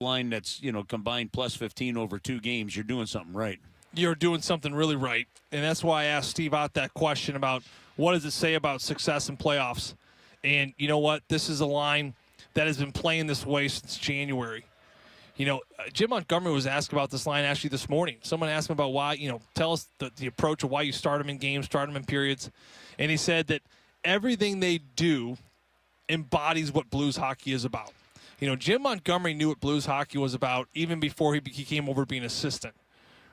line that's, combined plus 15 over 2 games, you're doing something right. You're doing something really right. And that's why I asked Steve out that question about what does it say about success in playoffs. And you know what? This is a line that has been playing this way since January. Jim Montgomery was asked about this line actually this morning. Someone asked him about why, tell us the approach of why you start them in games, start them in periods. And he said that everything they do embodies what Blues hockey is about. Jim Montgomery knew what Blues hockey was about even before he came over to be an assistant,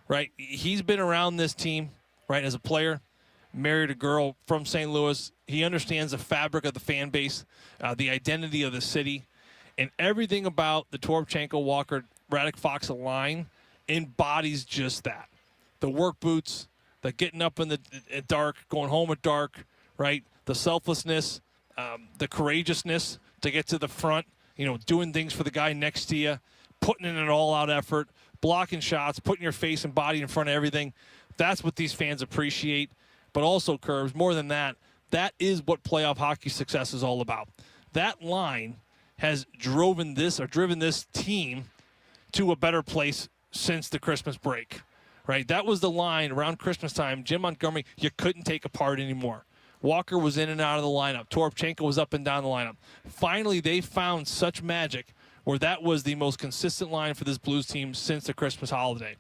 right? He's been around this team, right, as a player, married a girl from St. Louis. He understands the fabric of the fan base, the identity of the city. And everything about the Toropchenko, Walker, Radek, Fox line embodies just that. The work boots, the getting up in the dark, going home at dark, right? The selflessness, the courageousness to get to the front, doing things for the guy next to you, putting in an all-out effort, blocking shots, putting your face and body in front of everything. That's what these fans appreciate. But also, Curbs, more than that, that is what playoff hockey success is all about. That line has driven this team to a better place since the Christmas break, right? That was the line around Christmas time. Jim Montgomery, you couldn't take apart anymore. Walker was in and out of the lineup. Toropchenko was up and down the lineup. Finally, they found such magic where that was the most consistent line for this Blues team since the Christmas holiday.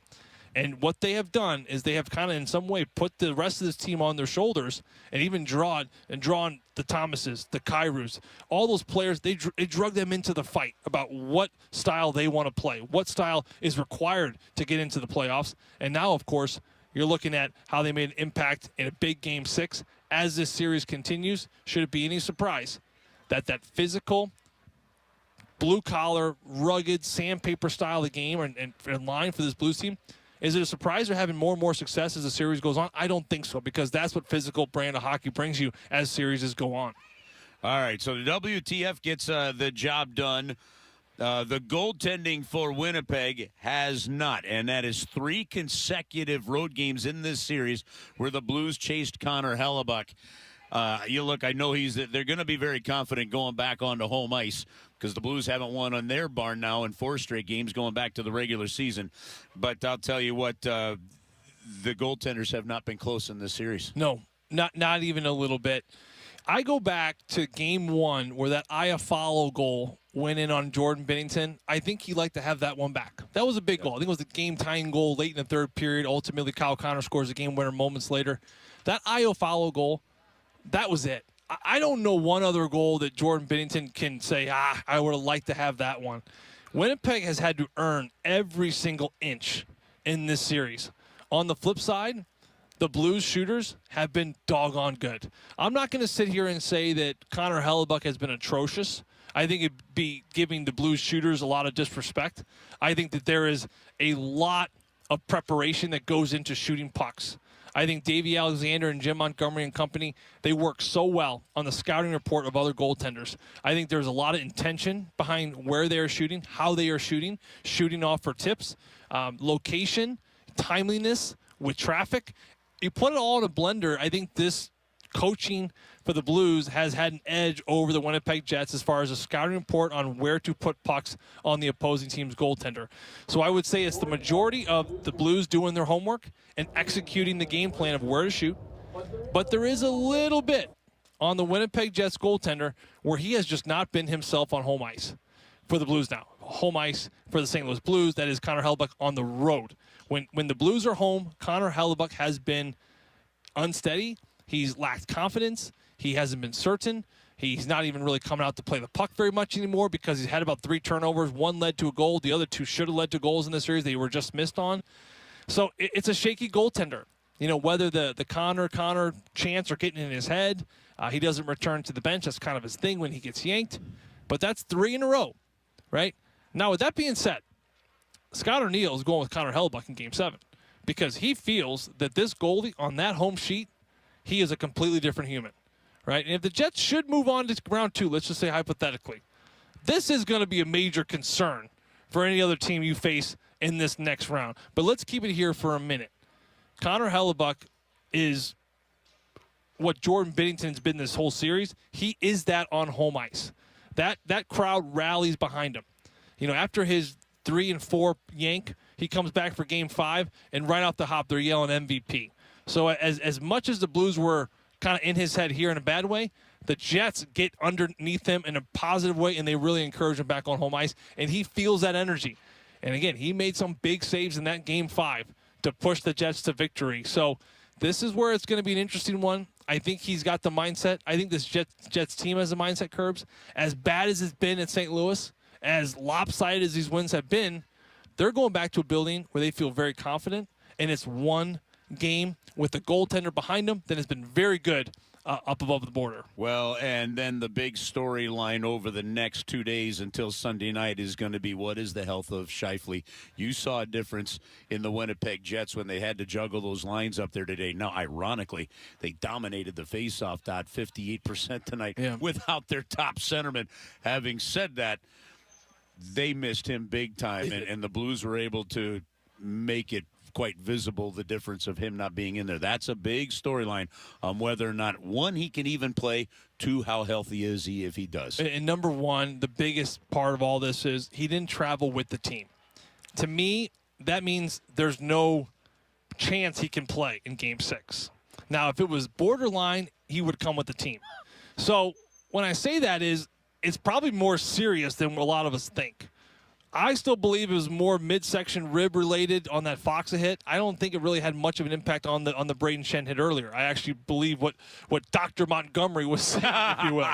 And what they have done is they have kind of in some way put the rest of this team on their shoulders and even drawn the Thomases, the Kyrus, all those players, they drug them into the fight about what style they want to play, what style is required to get into the playoffs. And now, of course, you're looking at how they made an impact in a big Game 6. As this series continues, should it be any surprise that physical, blue-collar, rugged, sandpaper style of the game and line for this Blues team, is it a surprise they're having more and more success as the series goes on? I don't think so, because that's what physical brand of hockey brings you as series go on. All right, so the WTF gets the job done. The goaltending for Winnipeg has not, and that is 3 consecutive road games in this series where the Blues chased Connor Hellebuyck. I know they're going to be very confident going back onto home ice because the Blues haven't won on their barn now in 4 straight games going back to the regular season. But I'll tell you what, the goaltenders have not been close in this series. No, not even a little bit. I go back to Game 1 where that Iafallo goal went in on Jordan Binnington. I think he'd like to have that one back. That was a big goal. I think it was the game-tying goal late in the third period. Ultimately, Kyle Connor scores a game-winner moments later. That Iafallo goal, that was it. I don't know one other goal that Jordan Binnington can say, I would have liked to have that one. Winnipeg has had to earn every single inch in this series. On the flip side, the Blues shooters have been doggone good. I'm not going to sit here and say that Connor Hellebuyck has been atrocious. I think it'd be giving the Blues shooters a lot of disrespect. I think that there is a lot of preparation that goes into shooting pucks. I think Davey Alexander and Jim Montgomery and company, they work so well on the scouting report of other goaltenders. I think there's a lot of intention behind where they are shooting, how they are shooting off for tips, location, timeliness with traffic. You put it all in a blender, I think this coaching for the Blues has had an edge over the Winnipeg Jets as far as a scouting report on where to put pucks on the opposing team's goaltender. So I would say it's the majority of the Blues doing their homework and executing the game plan of where to shoot. But there is a little bit on the Winnipeg Jets goaltender where he has just not been himself on home ice for the Blues now. Home ice for the St. Louis Blues, that is Connor Hellebuyck on the road. When the Blues are home, Connor Hellebuyck has been unsteady. He's lacked confidence. He hasn't been certain. He's not even really coming out to play the puck very much anymore because he's had about 3 turnovers. 1 led to a goal. The other 2 should have led to goals in this series. They were just missed on. So it's a shaky goaltender. Whether the Connor chants are getting in his head, he doesn't return to the bench. That's kind of his thing when he gets yanked. But that's 3 in a row, right? Now, with that being said, Scott O'Neill is going with Connor Hellebuyck in Game 7 because he feels that this goalie on that home sheet, he is a completely different human, right? And if the Jets should move on to round 2, let's just say hypothetically, this is going to be a major concern for any other team you face in this next round. But let's keep it here for a minute. Connor Hellebuyck is what Jordan Binnington's been this whole series. He is that on home ice. That crowd rallies behind him. After his 3 and 4 yank. He comes back for Game 5, and right off the hop, they're yelling MVP. So as much as the Blues were kind of in his head here in a bad way, the Jets get underneath him in a positive way, and they really encourage him back on home ice, and he feels that energy. And again, he made some big saves in that Game 5 to push the Jets to victory. So this is where it's going to be an interesting one. I think he's got the mindset. I think this Jets team has a mindset, Curbs. As bad as it's been at St. Louis, as lopsided as these wins have been, they're going back to a building where they feel very confident, and it's one game with the goaltender behind them that has been very good up above the border. Well, and then the big storyline over the next 2 days until Sunday night is going to be, what is the health of Scheifele? You saw a difference in the Winnipeg Jets when they had to juggle those lines up there today. Now, ironically, they dominated the faceoff dot 58% tonight without their top centerman. Having said that, they missed him big time, and the Blues were able to make it quite visible, the difference of him not being in there. That's a big storyline on whether or not, one, he can even play, two, how healthy is he if he does. And number one, the biggest part of all this is he didn't travel with the team. To me, that means there's no chance he can play in Game 6. Now, if it was borderline, he would come with the team. So when I say that is, it's probably more serious than a lot of us think. I still believe it was more midsection rib related on that Foxa hit. I don't think it really had much of an impact on the Braden Shen hit earlier. I actually believe what Dr. Montgomery was saying, if you will.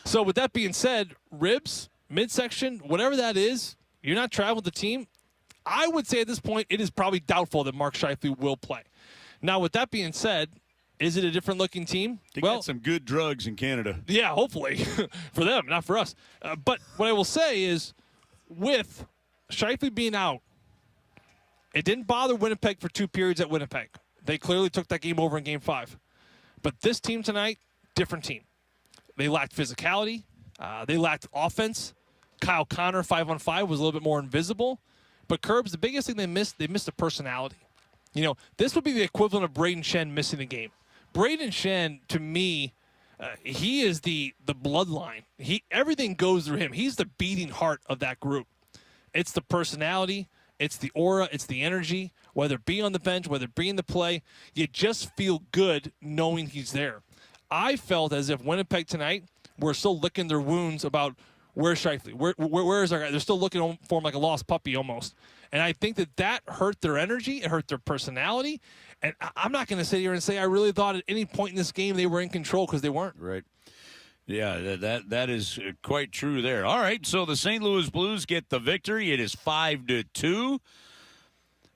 So with that being said, ribs, midsection, whatever that is, you're not traveling with the team. I would say at this point it is probably doubtful that Mark Scheifele will play. Now with that being said, is it a different looking team? They got some good drugs in Canada. Yeah, hopefully for them, not for us. But what I will say is, with Scheifele being out, it didn't bother Winnipeg for 2 periods at Winnipeg. They clearly took that game over in Game 5. But this team tonight, different team. They lacked physicality. They lacked offense. Kyle Connor, 5-on-5, was a little bit more invisible. But Curbs, the biggest thing they missed the personality. You know, this would be the equivalent of Braden Shen missing a game. Braden Shen, to me, he is the bloodline. Everything goes through him. He's the beating heart of that group. It's the personality. It's the aura. It's the energy. Whether it be on the bench, whether it be in the play, you just feel good knowing he's there. I felt as if Winnipeg tonight were still licking their wounds about where's Scheifele? Where is our guy? They're still looking for him like a lost puppy almost. And I think that hurt their energy. It hurt their personality. And I'm not going to sit here and say I really thought at any point in this game they were in control, because they weren't. Right. Yeah, that is quite true there. All right, so the St. Louis Blues get the victory. It is 5-2.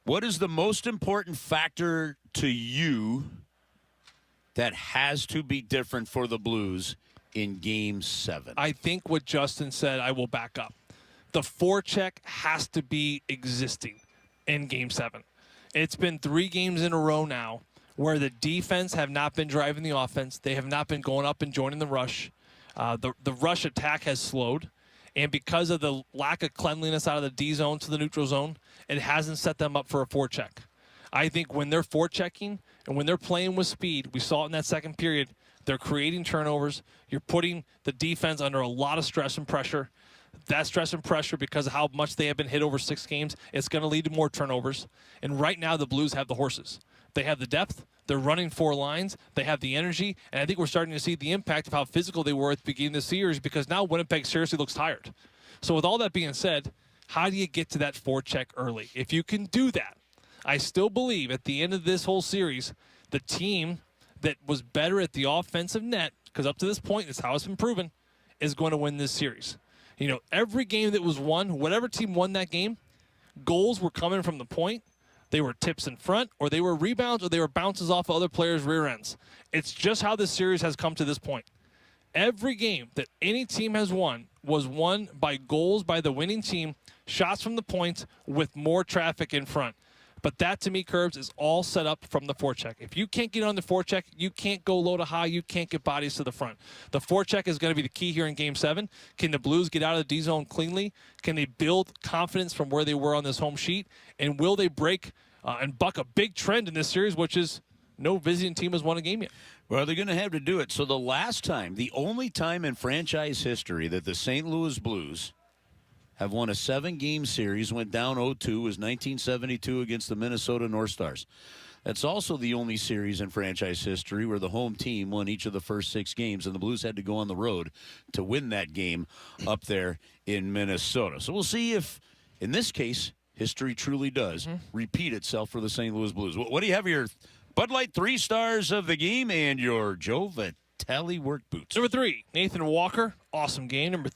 What is the most important factor to you that has to be different for the Blues in Game 7? I think what Justin said, I will back up. The forecheck has to be existing in Game 7. It's been 3 games in a row now where the defense have not been driving the offense. They have not been going up and joining the rush. The rush attack has slowed. And because of the lack of cleanliness out of the D zone to the neutral zone, it hasn't set them up for a forecheck. I think when they're forechecking and when they're playing with speed, we saw it in that second period, they're creating turnovers. You're putting the defense under a lot of stress and pressure. That stress and pressure, because of how much they have been hit over 6 games, it's going to lead to more turnovers. And right now, the Blues have the horses. They have the depth. They're running 4 lines. They have the energy. And I think we're starting to see the impact of how physical they were at the beginning of the series, because now Winnipeg seriously looks tired. So with all that being said, how do you get to that forecheck early? If you can do that, I still believe at the end of this whole series, the team that was better at the offensive net, because up to this point, that's how it's been proven, is going to win this series. You know, every game that was won, whatever team won that game, goals were coming from the point. They were tips in front, or they were rebounds, or they were bounces off of other players' rear ends. It's just how this series has come to this point. Every game that any team has won was won by goals by the winning team, shots from the points with more traffic in front. But that, to me, Curbs, is all set up from the forecheck. If you can't get on the forecheck, you can't go low to high. You can't get bodies to the front. The forecheck is going to be the key here in Game 7. Can the Blues get out of the D zone cleanly? Can they build confidence from where they were on this home sheet? And will they break and buck a big trend in this series, which is no visiting team has won a game yet? Well, they're going to have to do it. So the last time, the only time in franchise history that the St. Louis Blues have won a 7-game series, went down 0-2, was 1972 against the Minnesota North Stars. That's also the only series in franchise history where the home team won each of the first 6 games, and the Blues had to go on the road to win that game up there in Minnesota. So we'll see if, in this case, history truly does repeat itself for the St. Louis Blues. What do you have, your Bud Light 3 stars of the game and your Joe Vitale work boots? Number 3, Nathan Walker. Awesome game. Number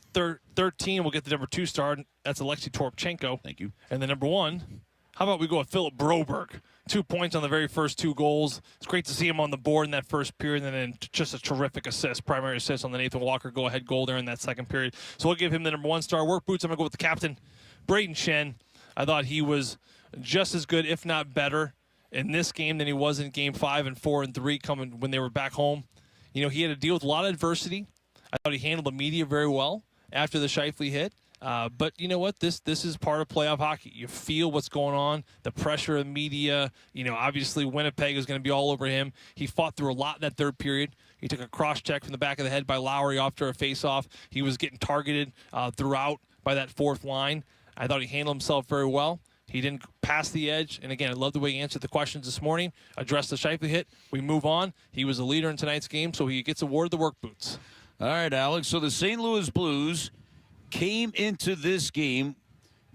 13, we'll get the number 2 star. That's Alexei Toropchenko. Thank you. And then number 1, how about we go with Philip Broberg? 2 points on the very first 2 goals. It's great to see him on the board in that first period, and then just a terrific assist, primary assist on the Nathan Walker go-ahead goal there in that second period. So we'll give him the number 1 star. Work boots, I'm going to go with the captain, Braden Shen. I thought he was just as good, if not better, in this game than he was in Game 5 and 4 and 3 coming when they were back home. You know, he had to deal with a lot of adversity. I thought he handled the media very well after the Scheifele hit. But you know what? This is part of playoff hockey. You feel what's going on, the pressure of media. You know, obviously Winnipeg is going to be all over him. He fought through a lot in that third period. He took a cross-check from the back of the head by Lowry after a face-off. He was getting targeted throughout by that fourth line. I thought he handled himself very well. He didn't pass the edge. And, again, I love the way he answered the questions this morning, addressed the Scheifele hit. We move on. He was a leader in tonight's game, so he gets awarded the work boots. All right, Alex. So the St. Louis Blues came into this game,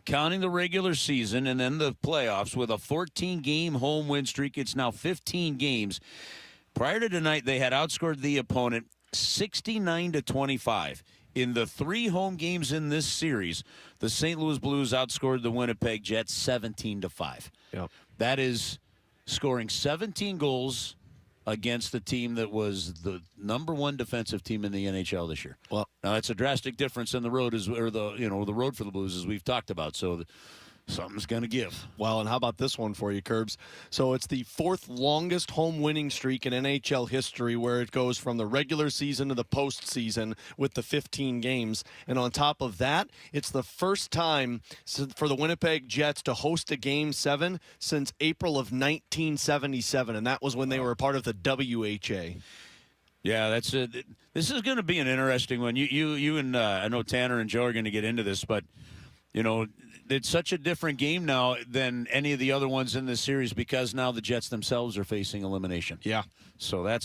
counting the regular season and then the playoffs, with a 14-game home win streak. It's now 15 games. Prior to tonight, they had outscored the opponent 69-25. In the 3 home games in this series, the St. Louis Blues outscored the Winnipeg Jets 17-5. Yep. That is scoring 17 goals against the team that was the number 1 defensive team in the NHL this year. Well, now that's a drastic difference in the road, the road for the Blues, as we've talked about. So something's going to give. Well, and how about this one for you, Curbs? So it's the 4th longest home winning streak in NHL history, where it goes from the regular season to the postseason with the 15 games. And on top of that, it's the first time for the Winnipeg Jets to host a Game 7 since April of 1977, and that was when they were a part of the WHA. Yeah, that's it. This is going to be an interesting one. You and I know Tanner and Joe are going to get into this, but you know, it's such a different game now than any of the other ones in this series, because now the Jets themselves are facing elimination. Yeah. So that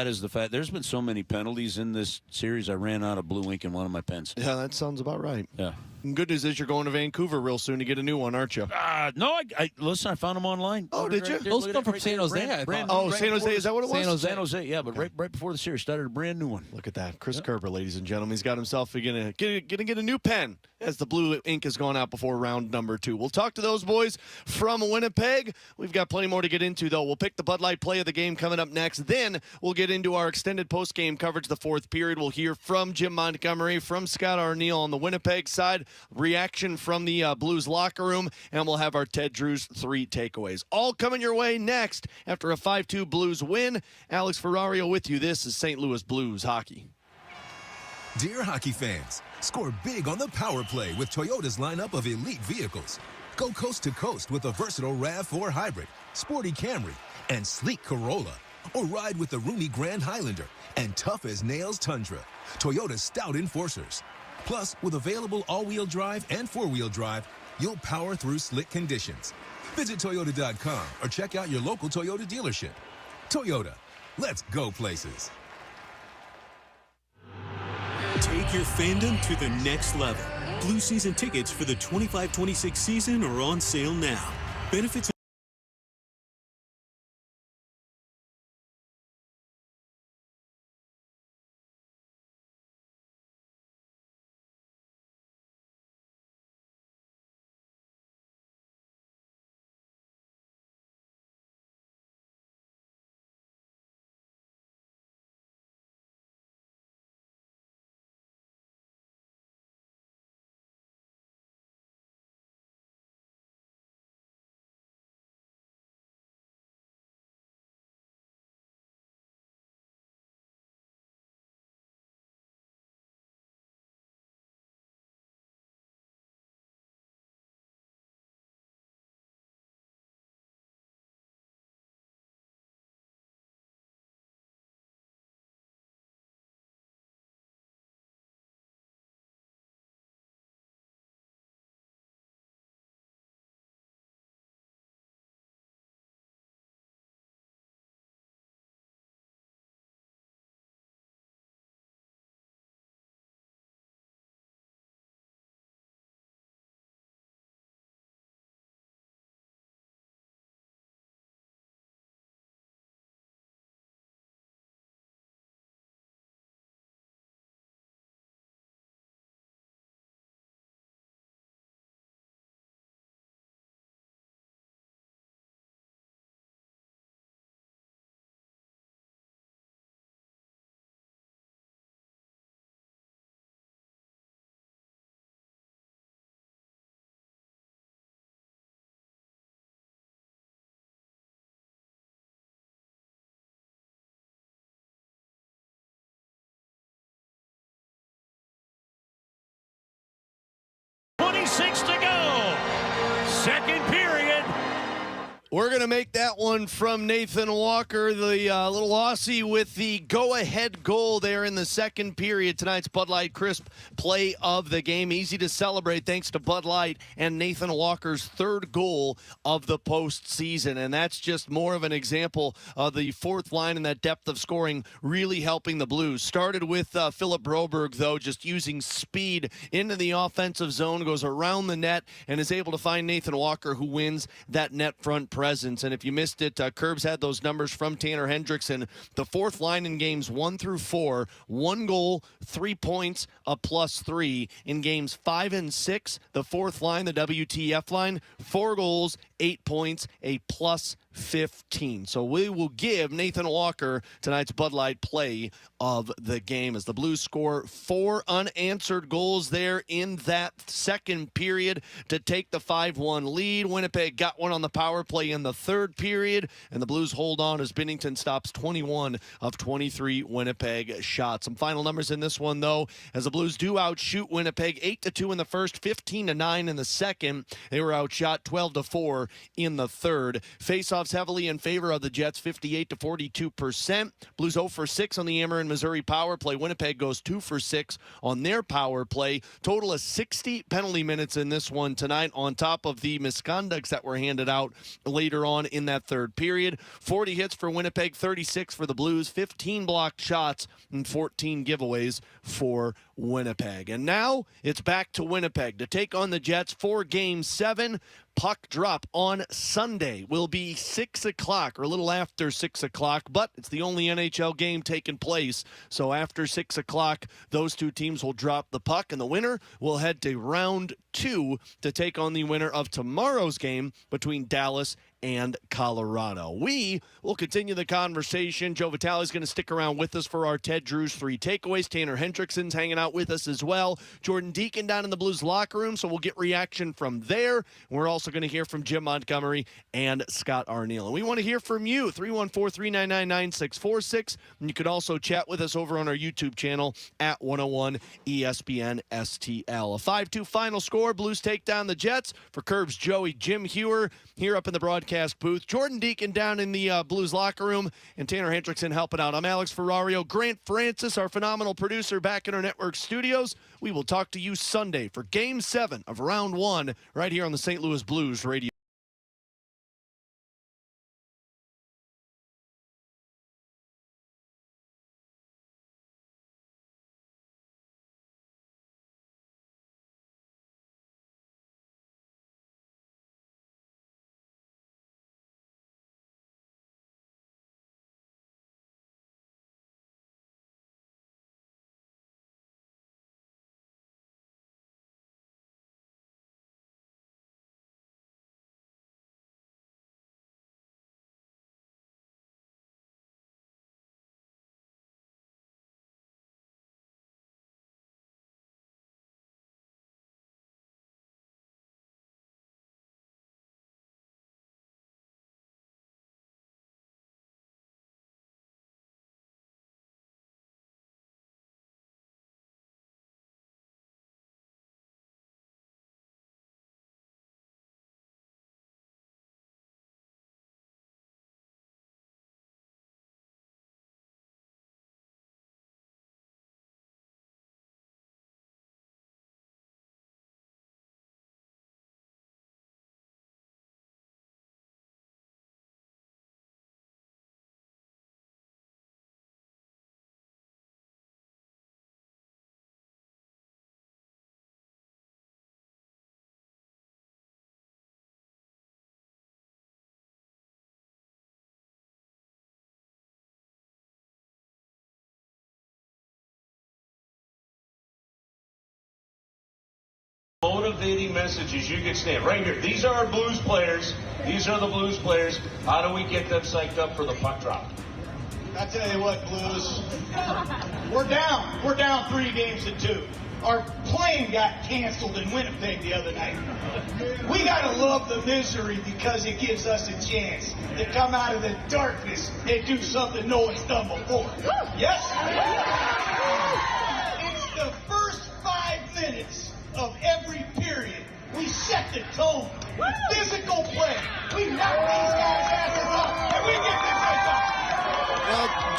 is the fact. There's been so many penalties in this series. I ran out of blue ink in one of my pens. Yeah, that sounds about right. Yeah. And good news is you're going to Vancouver real soon to get a new one, aren't you? No, I listen, I found them online. Oh, did you? Those come from San Jose, I thought. Oh, San Jose, is that what it was? San Jose, yeah, but right before the series started, a brand new one. Look at that. Chris Kerber, ladies and gentlemen. He's got himself gonna get a new pen as the blue ink has gone out before round number 2. We'll talk to those boys from Winnipeg. We've got plenty more to get into, though. We'll pick the Bud Light play of the game coming up next. Then we'll get into our extended post-game coverage, the 4th period. We'll hear from Jim Montgomery, from Scott Arneal on the Winnipeg side, reaction from the Blues locker room, and we'll have our Ted Drews 3 takeaways. All coming your way next after a 5-2 Blues win. Alex Ferrario with you. This is St. Louis Blues hockey. Dear hockey fans, score big on the power play with Toyota's lineup of elite vehicles. Go coast to coast with the versatile RAV4 Hybrid, sporty Camry, and sleek Corolla. Or ride with the roomy Grand Highlander and tough-as-nails Tundra, Toyota's stout enforcers. Plus, with available all-wheel drive and four-wheel drive, you'll power through slick conditions. Visit Toyota.com or check out your local Toyota dealership. Toyota, let's go places. Take your fandom to the next level. Blue season tickets for the 25-26 season are on sale now. Benefits We're going to make that one from Nathan Walker, the little Aussie with the go-ahead goal there in the second period. Tonight's Bud Light Crisp play of the game. Easy to celebrate thanks to Bud Light and Nathan Walker's third goal of the postseason. And that's just more of an example of the fourth line and that depth of scoring really helping the Blues. Started with Philip Broberg, though, just using speed into the offensive zone, goes around the net, and is able to find Nathan Walker, who wins that net front presence. And if you missed it, Curbs had those numbers from Tanner Hendrickson. The fourth line in games 1 through 4, 1 goal, 3 points, a +3. In games 5 and 6, the fourth line, the WTF line, 4 goals, 8 points, a +15. So we will give Nathan Walker tonight's Bud Light play of the game as the Blues score 4 unanswered goals there in that second period to take the 5-1 lead. Winnipeg got one on the power play in the third period, and the Blues hold on as Binnington stops 21 of 23 Winnipeg shots. Some final numbers in this one, though, as the Blues do outshoot Winnipeg 8-2 in the first, 15-9 in the second. They were outshot 12-4 in the third. Faceoffs heavily in favor of the Jets, 58 to 42%. Blues 0 for 6 on the Ameren, Missouri power play. Winnipeg goes 2 for 6 on their power play. Total of 60 penalty minutes in this one tonight, on top of the misconducts that were handed out later on in that third period. 40 hits for Winnipeg, 36 for the Blues, 15 blocked shots, and 14 giveaways for Winnipeg. And now it's back to Winnipeg to take on the Jets for Game 7. Puck drop on Sunday will be 6 o'clock, or a little after 6 o'clock, but it's the only NHL game taking place. So after 6 o'clock, those two teams will drop the puck, and the winner will head to round 2 to take on the winner of tomorrow's game between Dallas and Colorado. We will continue the conversation. Joe Vitale's going to stick around with us for our Ted Drew's 3 takeaways. Tanner Hendrickson's hanging out with us as well. Jordan Deacon down in the Blues locker room, so we'll get reaction from there. We're also going to hear from Jim Montgomery and Scott Arneal. And we want to hear from you, 314-399-9646. And you can also chat with us over on our YouTube channel at 101 ESPN STL. A 5-2 final score. Blues take down the Jets. For Curbs Joey, Jim Hewer here up in the broadcast booth. Jordan Deacon down in the Blues locker room, and Tanner Hendrickson helping out. I'm Alex Ferrario. Grant Francis, our phenomenal producer, back in our network studios. We will talk to you Sunday for Game 7 of Round 1 right here on the St. Louis Blues Radio. Motivating messages you can stand right here. These are our Blues players. These are the Blues players. How do we get them psyched up for the puck drop? I tell you what, Blues, we're down. We're down 3-2. Our plane got canceled in Winnipeg the other night. We got to love the misery because it gives us a chance to come out of the darkness and do something no one's done before. Yes? It's the first 5 minutes of every period. We set the tone. Physical play. We knock these guys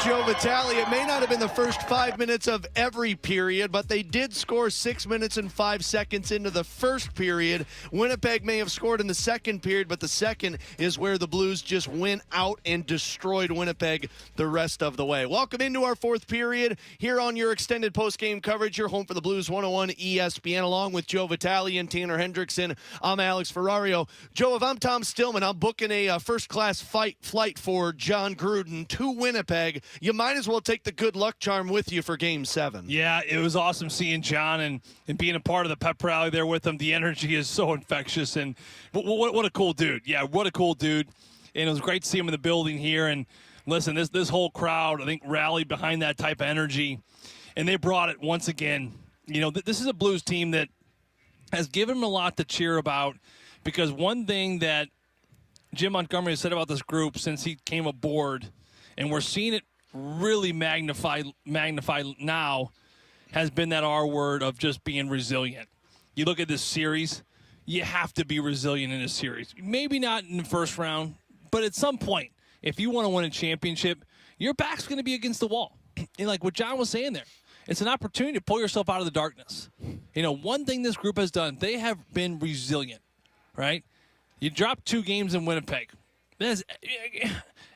Joe Vitale. It may not have been the first 5 minutes of every period, but they did score 6 minutes and 5 seconds into the first period. Winnipeg may have scored in the second period, but the second is where the Blues just went out and destroyed Winnipeg the rest of the way. Welcome into our fourth period here on your extended post-game coverage. Your home for the Blues 101 ESPN, along with Joe Vitale and Tanner Hendrickson. I'm Alex Ferrario. Joe, if I'm Tom Stillman, I'm booking a first-class flight for John Gruden to Winnipeg. You might as well take the good luck charm with you for Game 7. Yeah, it was awesome seeing John and being a part of the pep rally there with him. The energy is so infectious, and what a cool dude. Yeah, what a cool dude. And it was great to see him in the building here. And listen, this whole crowd, I think, rallied behind that type of energy, and they brought it once again. You know, this is a Blues team that has given them a lot to cheer about, because one thing that Jim Montgomery has said about this group since he came aboard, and we're seeing it really magnified now, has been that R word of just being resilient. You look at this series, you have to be resilient in a series. Maybe not in the first round, but at some point, if you want to win a championship, your back's going to be against the wall. And like what John was saying there, it's an opportunity to pull yourself out of the darkness. You know, one thing this group has done, they have been resilient, right? You dropped 2 games in Winnipeg.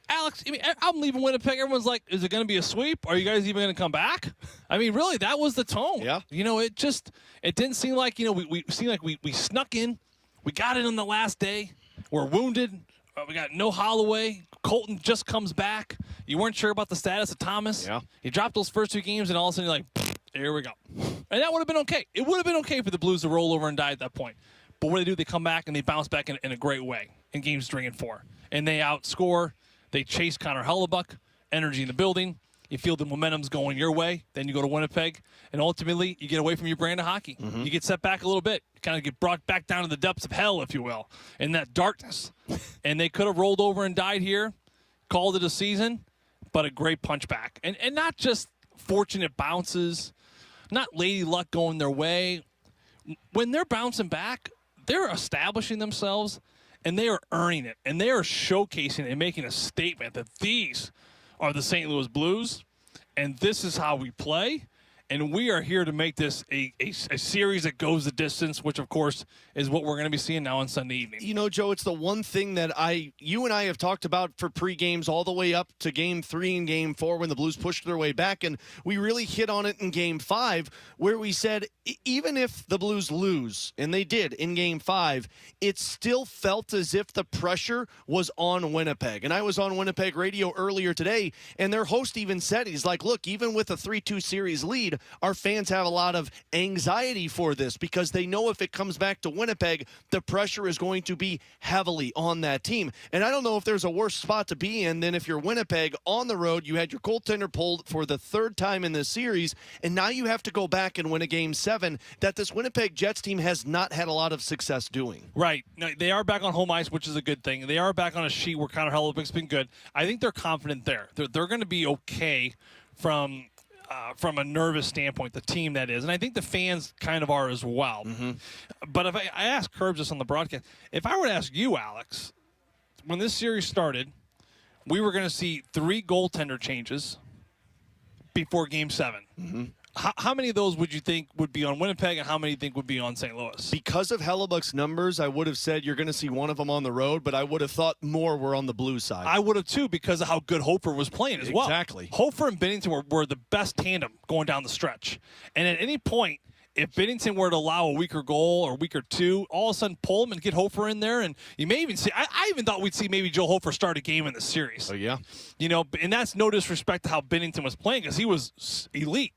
Alex, I mean, I'm leaving Winnipeg. Everyone's like, is it going to be a sweep? Are you guys even going to come back? I mean, really, that was the tone. Yeah. You know, it didn't seem like, you know, we seemed like we snuck in. We got it on the last day. We're wounded. We got no Holloway. Colton just comes back. You weren't sure about the status of Thomas. Yeah. You dropped those first 2 games, and all of a sudden you're like, here we go. And that would have been okay. It would have been okay for the Blues to roll over and die at that point. But what do? They come back, and they bounce back in a great way in games 3 and 4. And they outscore. They chase Connor Hellebuyck. Energy in the building. You feel the momentum's going your way. Then you go to Winnipeg. And ultimately, you get away from your brand of hockey. Mm-hmm. You get set back a little bit. You kind of get brought back down to the depths of hell, if you will, in that darkness. And they could have rolled over and died here, called it a season, but a great punch back. And not just fortunate bounces, not lady luck going their way. When they're bouncing back, they're establishing themselves, and they are earning it. And they are showcasing and making a statement that these are the St. Louis Blues, and this is how we play. And we are here to make this a series that goes the distance, which, of course, is what we're going to be seeing now on Sunday evening. You know, Joe, it's the one thing that you and I have talked about for pre-games all the way up to Game 3 and Game 4 when the Blues pushed their way back, and we really hit on it in Game 5 where we said even if the Blues lose, and they did in Game 5, it still felt as if the pressure was on Winnipeg. And I was on Winnipeg radio earlier today, and their host even said, he's like, look, even with a 3-2 series lead, our fans have a lot of anxiety for this because they know if it comes back to Winnipeg, the pressure is going to be heavily on that team. And I don't know if there's a worse spot to be in than if you're Winnipeg on the road. You had your goaltender pulled for the 3rd time in this series, and now you have to go back and win a Game 7 that this Winnipeg Jets team has not had a lot of success doing. Right. No, they are back on home ice, which is a good thing. They are back on a sheet where Connor Hellebuyck's been good. I think they're confident there. They're going to be okay from a nervous standpoint, the team that is. And I think the fans kind of are as well. Mm-hmm. But if I asked Curbs this on the broadcast, if I were to ask you, Alex, when this series started, we were going to see 3 goaltender changes before Game 7. Mm-hmm. How many of those would you think would be on Winnipeg, and how many do you think would be on St. Louis? Because of Hellebuck's numbers, I would have said you're going to see one of them on the road, but I would have thought more were on the Blues side. I would have, too, because of how good Hofer was playing as well. Exactly. Hofer and Binnington were the best tandem going down the stretch. And at any point, if Binnington were to allow a weaker goal or weaker 2, all of a sudden pull him and get Hofer in there. And you may even see, I even thought we'd see maybe Joe Hofer start a game in the series. Oh, yeah. You know, and that's no disrespect to how Binnington was playing because he was elite.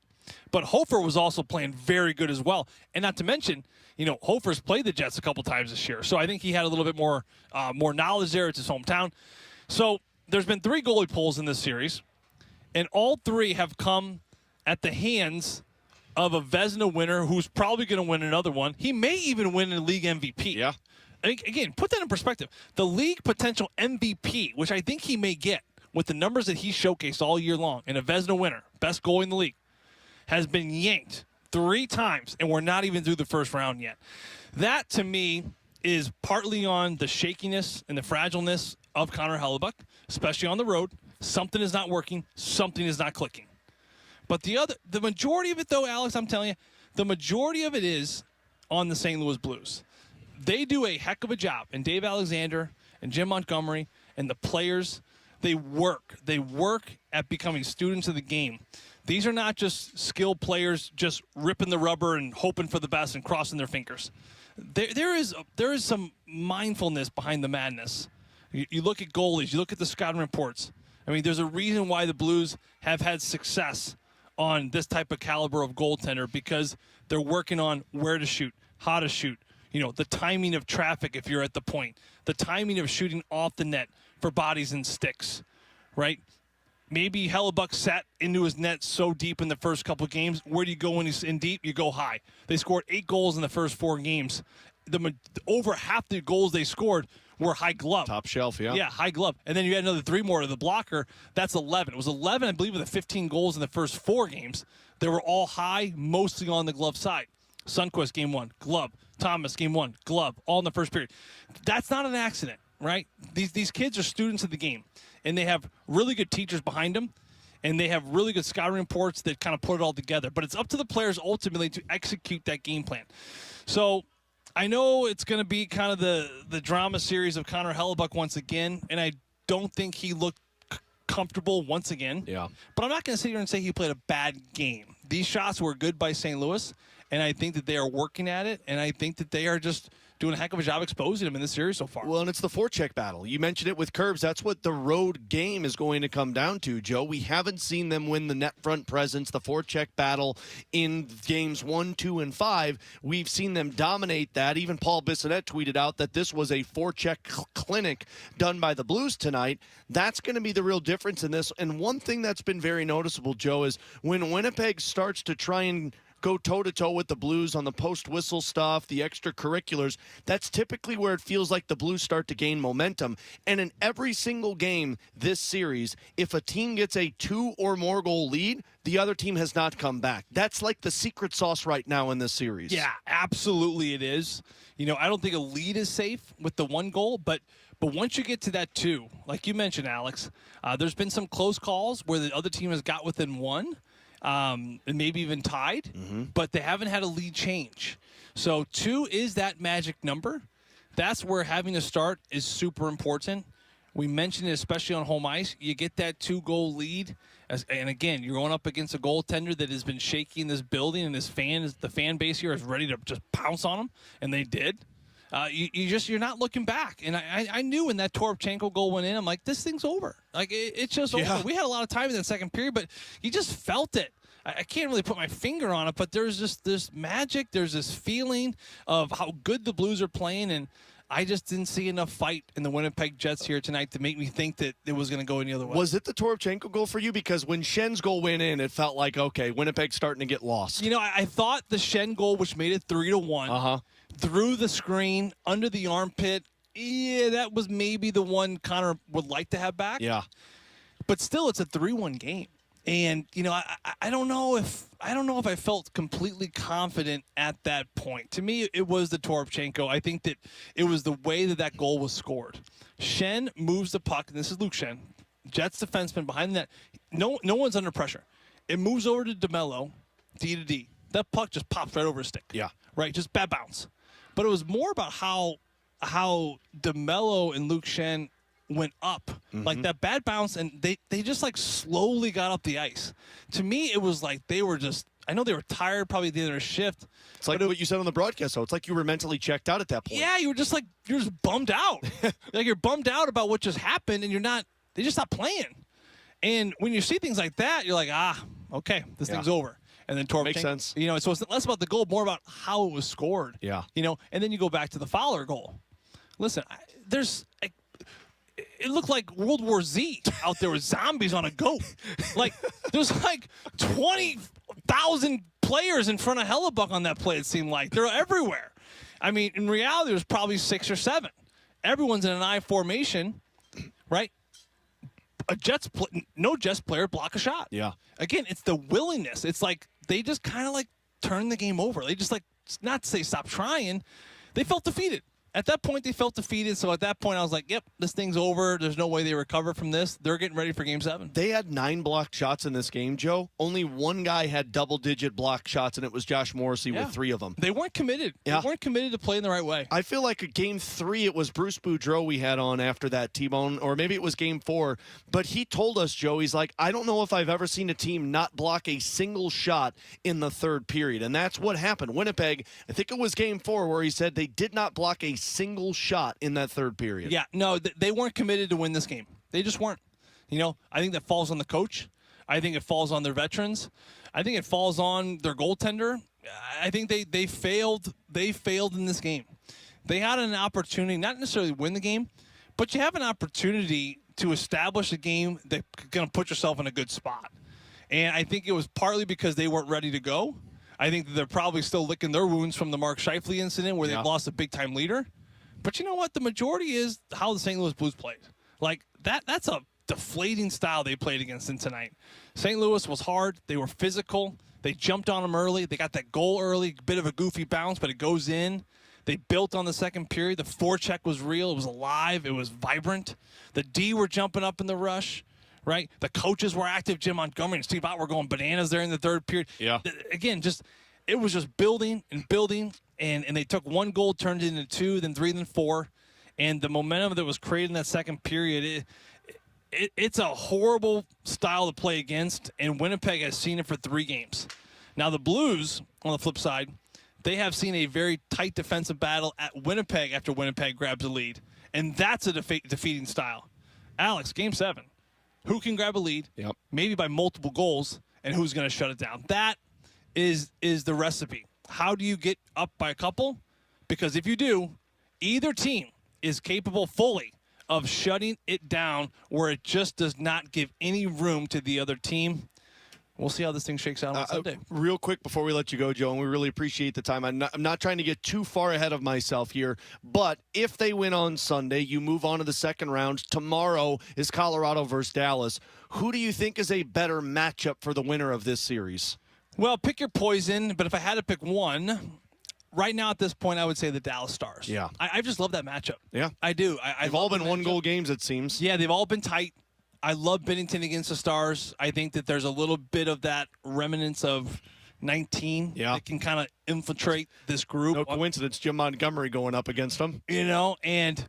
But Hofer was also playing very good as well. And not to mention, you know, Hofer's played the Jets a couple times this year. So I think he had a little bit more knowledge there. It's his hometown. So there's been 3 goalie pulls in this series. And all 3 have come at the hands of a Vezina winner who's probably going to win another one. He may even win a league MVP. Yeah. I mean, again, put that in perspective. The league potential MVP, which I think he may get with the numbers that he showcased all year long, and a Vezina winner, best goalie in the league, has been yanked 3 times, and we're not even through the first round yet. That, to me, is partly on the shakiness and the fragileness of Connor Hellebuyck, especially on the road. Something is not working. Something is not clicking. But the majority of it, though, Alex, I'm telling you, the majority of it is on the St. Louis Blues. They do a heck of a job. And Dave Alexander and Jim Montgomery and the players, they work. They work at becoming students of the game. These are not just skilled players just ripping the rubber and hoping for the best and crossing their fingers. There is some mindfulness behind the madness. You look at goalies. You look at the scouting reports. I mean, there's a reason why the Blues have had success on this type of caliber of goaltender, because they're working on where to shoot, how to shoot, the timing of traffic if you're at the point, the timing of shooting off the net for bodies and sticks, right? Maybe Hellebuck sat into his net so deep in the first couple of games. Where do you go when he's in deep? You go high. They scored 8 goals in the first 4 games. Over half the goals they scored were high glove. Top shelf, yeah. Yeah, high glove. And then you had another 3 more to the blocker. That's 11. It was 11, I believe, of the 15 goals in the first 4 games. They were all high, mostly on the glove side. Sundqvist, game 1, glove. Thomas, game 1, glove. All in the first period. That's not an accident, right? These kids are students of the game, and they have really good teachers behind them, and they have really good scouting reports that kind of put it all together. But it's up to the players ultimately to execute that game plan. So I know it's going to be kind of the drama series of Connor Hellebuck once again, and I don't think he looked comfortable once again. Yeah. But I'm not going to sit here and say he played a bad game. These shots were good by St. Louis, and I think that they are working at it, and I think that they are just doing a heck of a job exposing him in this series so far. Well, and it's the forecheck battle. You mentioned it with Curbs. That's what the road game is going to come down to, Joe. We haven't seen them win the net front presence, the forecheck battle in games 1, 2, and 5. We've seen them dominate that. Even Paul Bissonnette tweeted out that this was a forecheck clinic done by the Blues tonight. That's going to be the real difference in this. And one thing that's been very noticeable, Joe, is when Winnipeg starts to try and go toe-to-toe with the Blues on the post-whistle stuff, the extracurriculars, that's typically where it feels like the Blues start to gain momentum. And in every single game this series, if a team gets a 2 or more goal lead, the other team has not come back. That's like the secret sauce right now in this series. Yeah, absolutely it is. I don't think a lead is safe with the 1 goal, but once you get to that 2, like you mentioned, Alex, there's been some close calls where the other team has got within 1. And maybe even tied, but they haven't had a lead change. So 2 is that magic number. That's where having a start is super important. We mentioned it, especially on home ice. You get that 2-goal lead, and again, you're going up against a goaltender that has been shaky in this building, and the fan base here is ready to just pounce on them, and they did. You're not looking back. And I knew when that Toropchenko goal went in, I'm like, this thing's over. Like, it's just over. We had a lot of time in that second period, but you just felt it. I can't really put my finger on it, but there's just this magic. There's this feeling of how good the Blues are playing, and I just didn't see enough fight in the Winnipeg Jets here tonight to make me think that it was going to go any other way. Was it the Toropchenko goal for you? Because when Schen's goal went in, it felt like, okay, Winnipeg's starting to get lost. I thought the Schenn goal, which made it 3-1, through the screen, under the armpit, that was maybe the one Connor would like to have back. Yeah. But still, it's a 3-1 game. And, I don't know if I felt completely confident at that point. To me, it was the Toropchenko. I think that it was the way that goal was scored. Schenn moves the puck, and this is Luke Schenn, Jets defenseman behind the net. No one's under pressure. It moves over to DeMello, D to D. That puck just pops right over his stick. Yeah. Right, just bad bounce. But it was more about how DeMello and Luke Schenn went up, like that bad bounce, and they just like slowly got up the ice. To me, it was like they were just, I know they were tired probably at the end of their shift. It's like what you said on the broadcast, though. It's like you were mentally checked out at that point. Yeah, you're just bummed out. Like you're bummed out about what just happened, and they just stopped playing. And when you see things like that, you're like, okay, this thing's over. And then Toropchenko, makes sense. So it's less about the goal, more about how it was scored. Yeah. And then you go back to the Fowler goal. Listen, it looked like World War Z out there with zombies on a goat. Like, there's like 20,000 players in front of Hellebuck on that play, it seemed like. They're everywhere. I mean, in reality, there's probably 6 or 7. Everyone's in an I formation, right? No Jets player block a shot. Yeah. Again, it's the willingness. It's like they just kind of like turn the game over. They just like, not to say stop trying, they felt defeated. at that point, they felt defeated. So at that point, I was like, yep, this thing's over. There's no way they recover from this. They're getting ready for Game 7. They had 9 blocked shots in this game, Joe. Only one guy had double-digit blocked shots, and it was Josh Morrissey with 3 of them. They weren't committed. Yeah. They weren't committed to playing the right way. I feel like at Game 3, it was Bruce Boudreau we had on after that T-Bone, or maybe it was Game 4. But he told us, Joe, he's like, I don't know if I've ever seen a team not block a single shot in the third period. And that's what happened. Winnipeg, I think it was Game 4, where he said they did not block a single shot in that third period. Yeah, no, they weren't committed to win this game. They just weren't. I think that falls on the coach. I think it falls on their veterans. I think it falls on their goaltender. I think they failed. They failed in this game. They had an opportunity, not necessarily win the game, but you have an opportunity to establish a game that's going to put yourself in a good spot. And I think it was partly because they weren't ready to go. I think that they're probably still licking their wounds from the Mark Scheifele incident where they've lost a big-time leader. But you know what? The majority is how the St. Louis Blues played. Like, that's a deflating style they played against them tonight. St. Louis was hard. They were physical. They jumped on them early. They got that goal early, bit of a goofy bounce, but it goes in. They built on the second period. The forecheck was real. It was alive. It was vibrant. The D were jumping up in the rush, right? The coaches were active. Jim Montgomery and Steve Ott were going bananas there in the third period. Yeah. Again, it was just building and building, and they took one goal, turned it into 2, then 3, then 4. And the momentum that was created in that second period, it's a horrible style to play against, and Winnipeg has seen it for 3 games. Now, the Blues, on the flip side, they have seen a very tight defensive battle at Winnipeg after Winnipeg grabs a lead, and that's a defeating style. Alex, Game 7, who can grab a lead, maybe by multiple goals, and who's going to shut it down? That is the recipe. How do you get up by a couple? Because if you do, either team is capable fully of shutting it down where it just does not give any room to the other team. We'll see how this thing shakes out on Sunday. Real quick before we let you go, Joe, and we really appreciate the time. I'm not trying to get too far ahead of myself here, but if they win on Sunday, you move on to the second round. Tomorrow is Colorado versus Dallas. Who do you think is a better matchup for the winner of this series? Well, pick your poison, but if I had to pick one, right now at this point, I would say the Dallas Stars. Yeah. I just love that matchup. Yeah. I do. They've all been one-goal games, it seems. Yeah, they've all been tight. I love Binnington against the Stars. I think that there's a little bit of that remnants of 19 that can kind of infiltrate this group. No coincidence, Jim Montgomery going up against them. And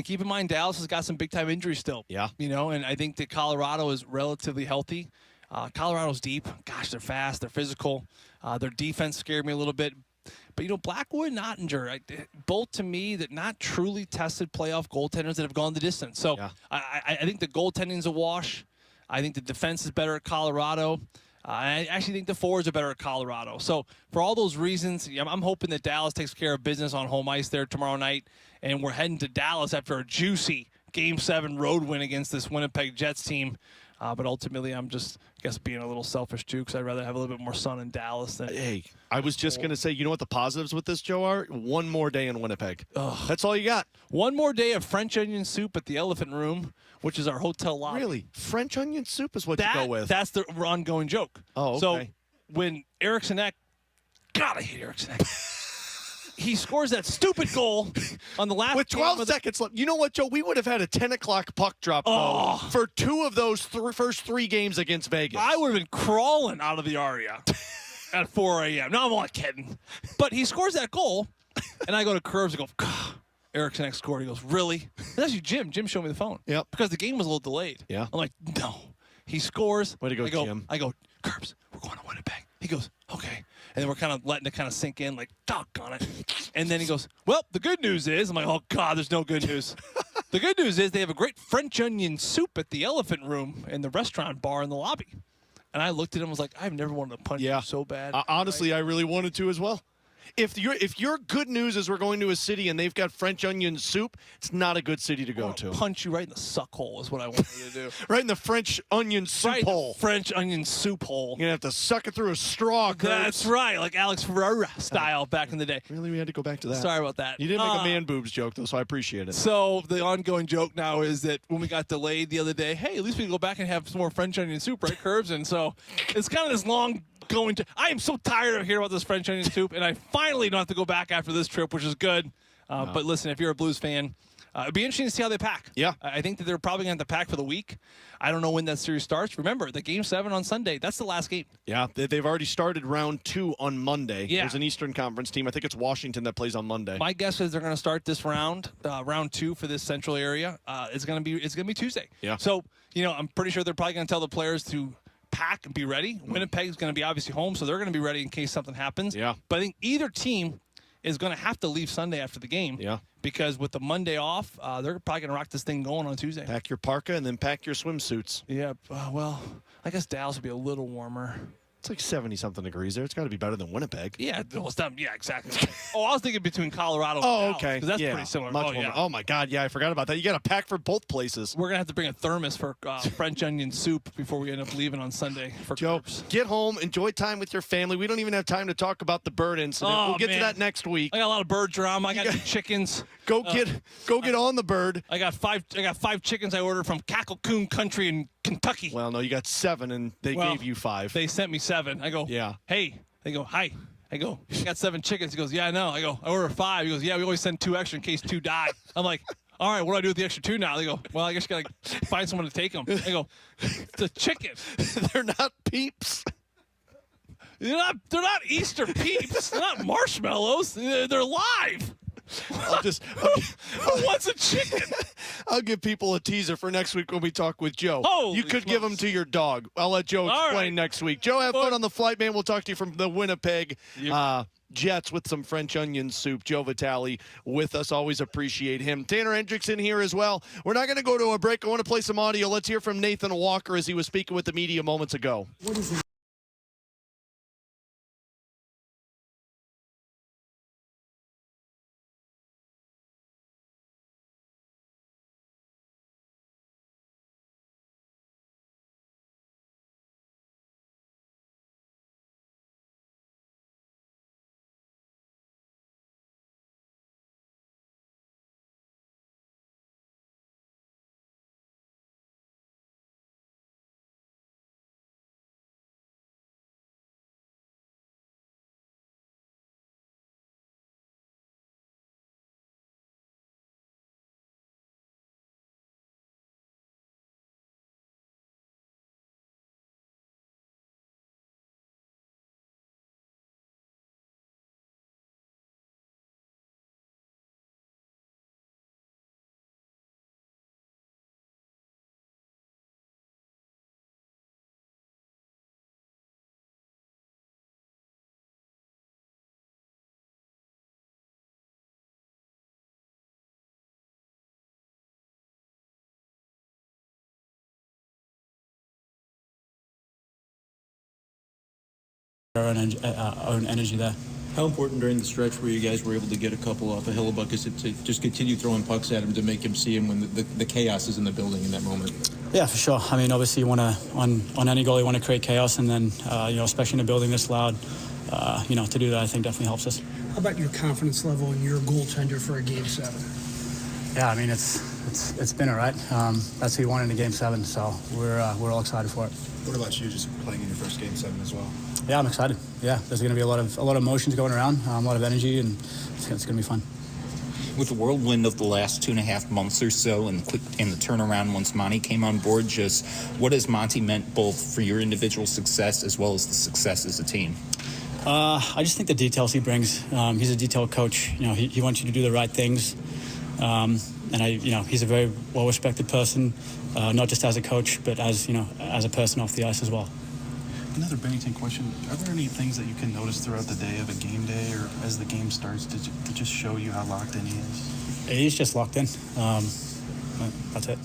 keep in mind, Dallas has got some big-time injuries still. Yeah. And I think that Colorado is relatively healthy. Colorado's deep. Gosh, they're fast. They're physical. Their defense scared me a little bit. But, Blackwood and Ottinger, both to me that not truly tested playoff goaltenders that have gone the distance. So I think the goaltending's a wash. I think the defense is better at Colorado. I actually think the forwards are better at Colorado. So for all those reasons, I'm hoping that Dallas takes care of business on home ice there tomorrow night. And we're heading to Dallas after a juicy Game 7 road win against this Winnipeg Jets team. But ultimately, I'm just, being a little selfish, too, because I'd rather have a little bit more sun in Dallas than... Hey, I was just going to say, you know what the positives with this, Joe, are? One more day in Winnipeg. That's all you got. One more day of French onion soup at the Elephant Room, which is our hotel lobby. Really? French onion soup is what you go with? That's the ongoing joke. Oh, okay. So when Eriksson Ek... God, I hate Eriksson Ek. He scores that stupid goal on the last with 12 seconds left. You know what, Joe? We would have had a 10 o'clock puck drop for 2 of those first 3 games against Vegas. I would have been crawling out of the Aria at 4 a.m. No, I'm only kidding. But he scores that goal, and I go to Curbs and go, Eriksson Ek scored. He goes, really? That's actually Jim. Jim showed me the phone. Yep. Because the game was a little delayed. Yeah. I'm like, no. He scores. Way to go, Jim. I go, Curbs, we're going to Winnipeg. He goes, okay. And then we're kind of letting it kind of sink in, like, doggone it. And then he goes, well, the good news is, I'm like, oh, God, there's no good news. The good news is they have a great French onion soup at the Elephant Room in the restaurant bar in the lobby. And I looked at him and was like, I've never wanted to punch you so bad. Honestly, I really wanted to as well. If your good news is we're going to a city and they've got French onion soup, it's not a good city to go to. Punch you right in the suck hole is what I wanted to do. Right in the French onion soup hole. French onion soup hole. You're going to have to suck it through a straw. That's right, like Alex Ferrario style back in the day. Really, we had to go back to that. Sorry about that. You didn't make a man boobs joke, though, so I appreciate it. So the ongoing joke now is that when we got delayed the other day, hey, at least we can go back and have some more French onion soup, right, Curbs? And so it's kind of this long I am so tired of hearing about this French onion soup, and I finally don't have to go back after this trip, which is good. But listen, if you're a Blues fan, it'd be interesting to see how they pack. Yeah. I think that they're probably going to have to pack for the week. I don't know when that series starts. Remember, the Game 7 on Sunday, that's the last game. Yeah, they've already started round 2 on Monday. Yeah. There's an Eastern Conference team. I think it's Washington that plays on Monday. My guess is they're going to start this round 2 for this central area. It's going to be Tuesday. Yeah. So, I'm pretty sure they're probably going to tell the players to pack and be ready. Winnipeg is going to be obviously home, so they're going to be ready in case something happens. Yeah. But I think either team is going to have to leave Sunday after the game. Yeah. Because with the Monday off, they're probably going to rock this thing going on Tuesday. Pack your parka and then pack your swimsuits. Yeah, well, I guess Dallas will be a little warmer. It's like 70-something degrees there. It's got to be better than Winnipeg. Yeah, well, it's not, yeah, exactly. I was thinking between Colorado and Oh, Dallas, okay. because that's Yeah, pretty similar. much Oh, warmer. yeah. Oh, my God. Yeah, I forgot about that. You got to pack for both places. We're going to have to bring a thermos for French onion soup before we end up leaving on Sunday for Joe, Curbs. get home, enjoy time with your family. We don't even have time to talk about the bird incident. Oh, we'll get man. to that next week. I got a lot of bird drama. I got 2 chickens. Go get on the bird. I got five chickens I ordered from Cackle Coon Country in Kentucky. Well, no, you got 7, and they gave you 5. They sent me 7. I go, Yeah. Hey. They go, hi. I go, you got 7 chickens. He goes, yeah, I know. I go, I ordered 5. He goes, yeah, we always send 2 extra in case 2 die. I'm like, all right, what do I do with the extra 2 now? They go, well, I guess you got to find someone to take them. I go, it's a chicken. They're not peeps. They're not Easter peeps. They're not marshmallows. They're live. Who wants a chicken? I'll give people a teaser for next week when we talk with Joe. Holy you could give them to your dog. I'll let Joe All explain right. next week. Joe, have fun on the flight, man. We'll talk to you from the Winnipeg Jets with some French onion soup. Joe Vitale with us. Always appreciate him. Tanner Hendrickson here as well. We're not going to go to a break. I want to play some audio. Let's hear from Nathan Walker as he was speaking with the media moments ago. What is it? Our own energy there. How important during the stretch where you guys were able to get a couple off of Hellebuyck is it to just continue throwing pucks at him to make him see him when the chaos is in the building in that moment? Yeah, for sure. I mean, obviously you want to, on any goal, you want to create chaos, and then, especially in a building this loud, to do that I think definitely helps us. How about your confidence level in your goaltender for a Game 7? Yeah, I mean, it's been all right. That's who you want in a Game 7, so we're all excited for it. What about you, just playing in your first Game 7 as well? Yeah, I'm excited. Yeah, there's going to be a lot of emotions going around, a lot of energy, and it's going to be fun. With the whirlwind of the last 2.5 months or so and the turnaround once Monty came on board, just what has Monty meant both for your individual success as well as the success as a team? I just think the details he brings. He's a detailed coach. He wants you to do the right things. And he's a very well-respected person, not just as a coach, but as a person off the ice as well. Another Binnington question. Are there any things that you can notice throughout the day of a game day or as the game starts to just show you how locked in he is? He's just locked in. That's it.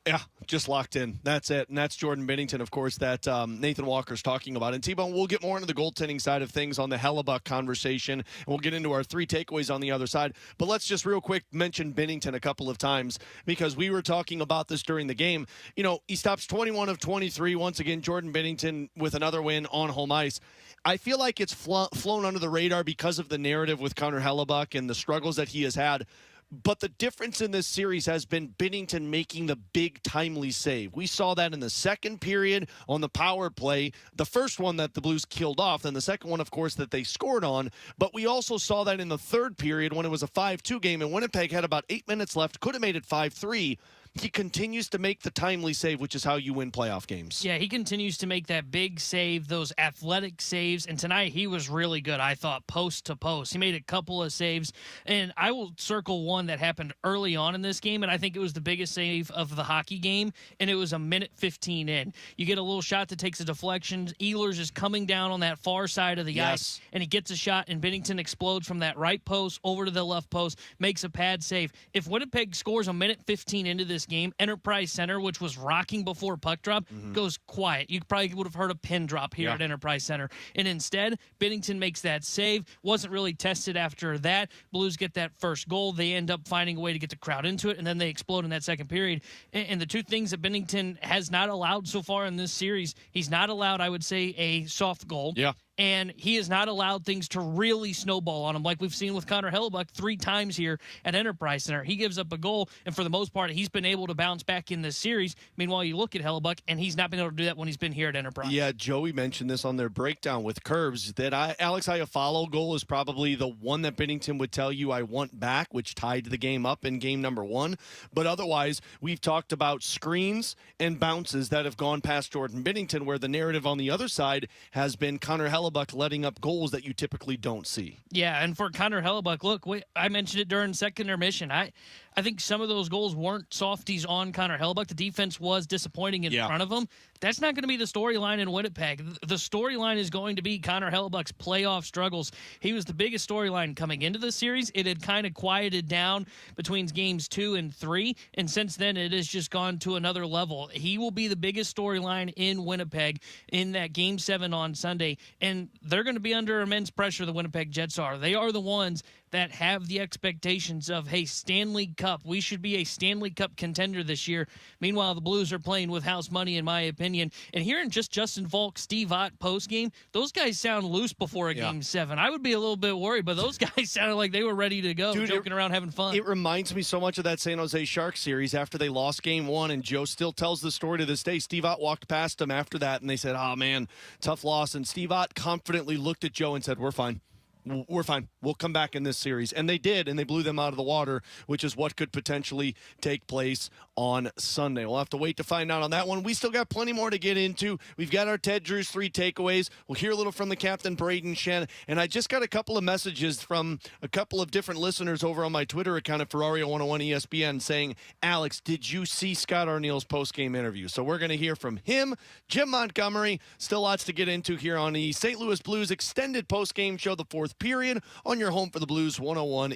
Yeah, just locked in. That's it. And that's Jordan Binnington, of course, that Nathan Walker's talking about. And T-Bone, we'll get more into the goaltending side of things on the Hellebuyck conversation, and we'll get into our 3 takeaways on the other side. But let's just real quick mention Binnington a couple of times because we were talking about this during the game. He stops 21 of 23. Once again, Jordan Binnington with another win on home ice. I feel like it's flown under the radar because of the narrative with Connor Hellebuyck and the struggles that he has had. But the difference in this series has been Binnington making the big timely save. We saw that in the second period on the power play. The first one that the Blues killed off, and the second one, of course, that they scored on. But we also saw that in the third period when it was a 5-2 game, and Winnipeg had about 8 minutes left, could have made it 5-3. He continues to make the timely save, which is how you win playoff games. Yeah, he continues to make that big save, those athletic saves. And tonight he was really good, I thought, post to post. He made a couple of saves. And I will circle one that happened early on in this game, and I think it was the biggest save of the hockey game, and it was a minute 15 in. You get a little shot that takes a deflection. Ehlers is coming down on that far side of the ice, and he gets a shot, and Binnington explodes from that right post over to the left post, makes a pad save. If Winnipeg scores a minute 15 into this game, Enterprise Center, which was rocking before puck drop, goes quiet. You probably would have heard a pin drop here at Enterprise Center. And instead, Binnington makes that save. Wasn't really tested after that. Blues get that first goal. They end up finding a way to get the crowd into it, and then they explode in that second period. And the two things that Binnington has not allowed so far in this series, he's not allowed, I would say, a soft goal. Yeah. And he has not allowed things to really snowball on him like we've seen with Connor Hellebuck 3 times here at Enterprise Center. He gives up a goal, and for the most part, he's been able to bounce back in this series. Meanwhile, you look at Hellebuck, and he's not been able to do that when he's been here at Enterprise. Yeah, Joey mentioned this on their breakdown with Curves, that Alex Iafallo goal is probably the one that Binnington would tell you I want back, which tied the game up in game number 1. But otherwise, we've talked about screens and bounces that have gone past Jordan Binnington, where the narrative on the other side has been Connor Hellebuck letting up goals that you typically don't see. Yeah, and for Connor Hellebuck, look, I mentioned it during second intermission. I think some of those goals weren't softies on Connor Hellebuck. The defense was disappointing in front of him. That's not going to be the storyline in Winnipeg. The storyline is going to be Connor Hellebuck's playoff struggles. He was the biggest storyline coming into the series. It had kind of quieted down between games 2 and 3, and since then it has just gone to another level. He will be the biggest storyline in Winnipeg in that Game 7 on Sunday, and they're going to be under immense pressure, the Winnipeg Jets are. They are the ones that have the expectations of, hey, Stanley Cup. We should be a Stanley Cup contender this year. Meanwhile, the Blues are playing with house money, in my opinion. And hearing just Justin Falk, Steve Ott post-game, those guys sound loose before a Game 7. I would be a little bit worried, but those guys sounded like they were ready to go, joking around, having fun. It reminds me so much of that San Jose Sharks series after they lost Game 1, and Joe still tells the story to this day. Steve Ott walked past him after that, and they said, oh, man, tough loss. And Steve Ott confidently looked at Joe and said, we're fine. We're fine. We'll come back in this series. And they did, and they blew them out of the water, which is what could potentially take place on Sunday. We'll have to wait to find out on that one. We still got plenty more to get into. We've got our Ted Drew's 3 takeaways. We'll hear a little from the captain, Braden Shen. And I just got a couple of messages from a couple of different listeners over on my Twitter account at Ferrario101 ESPN saying, Alex, did you see Scott Arniel's post-game interview? So we're going to hear from him, Jim Montgomery. Still lots to get into here on the St. Louis Blues extended post-game show, the 4th period, on your home for the Blues 101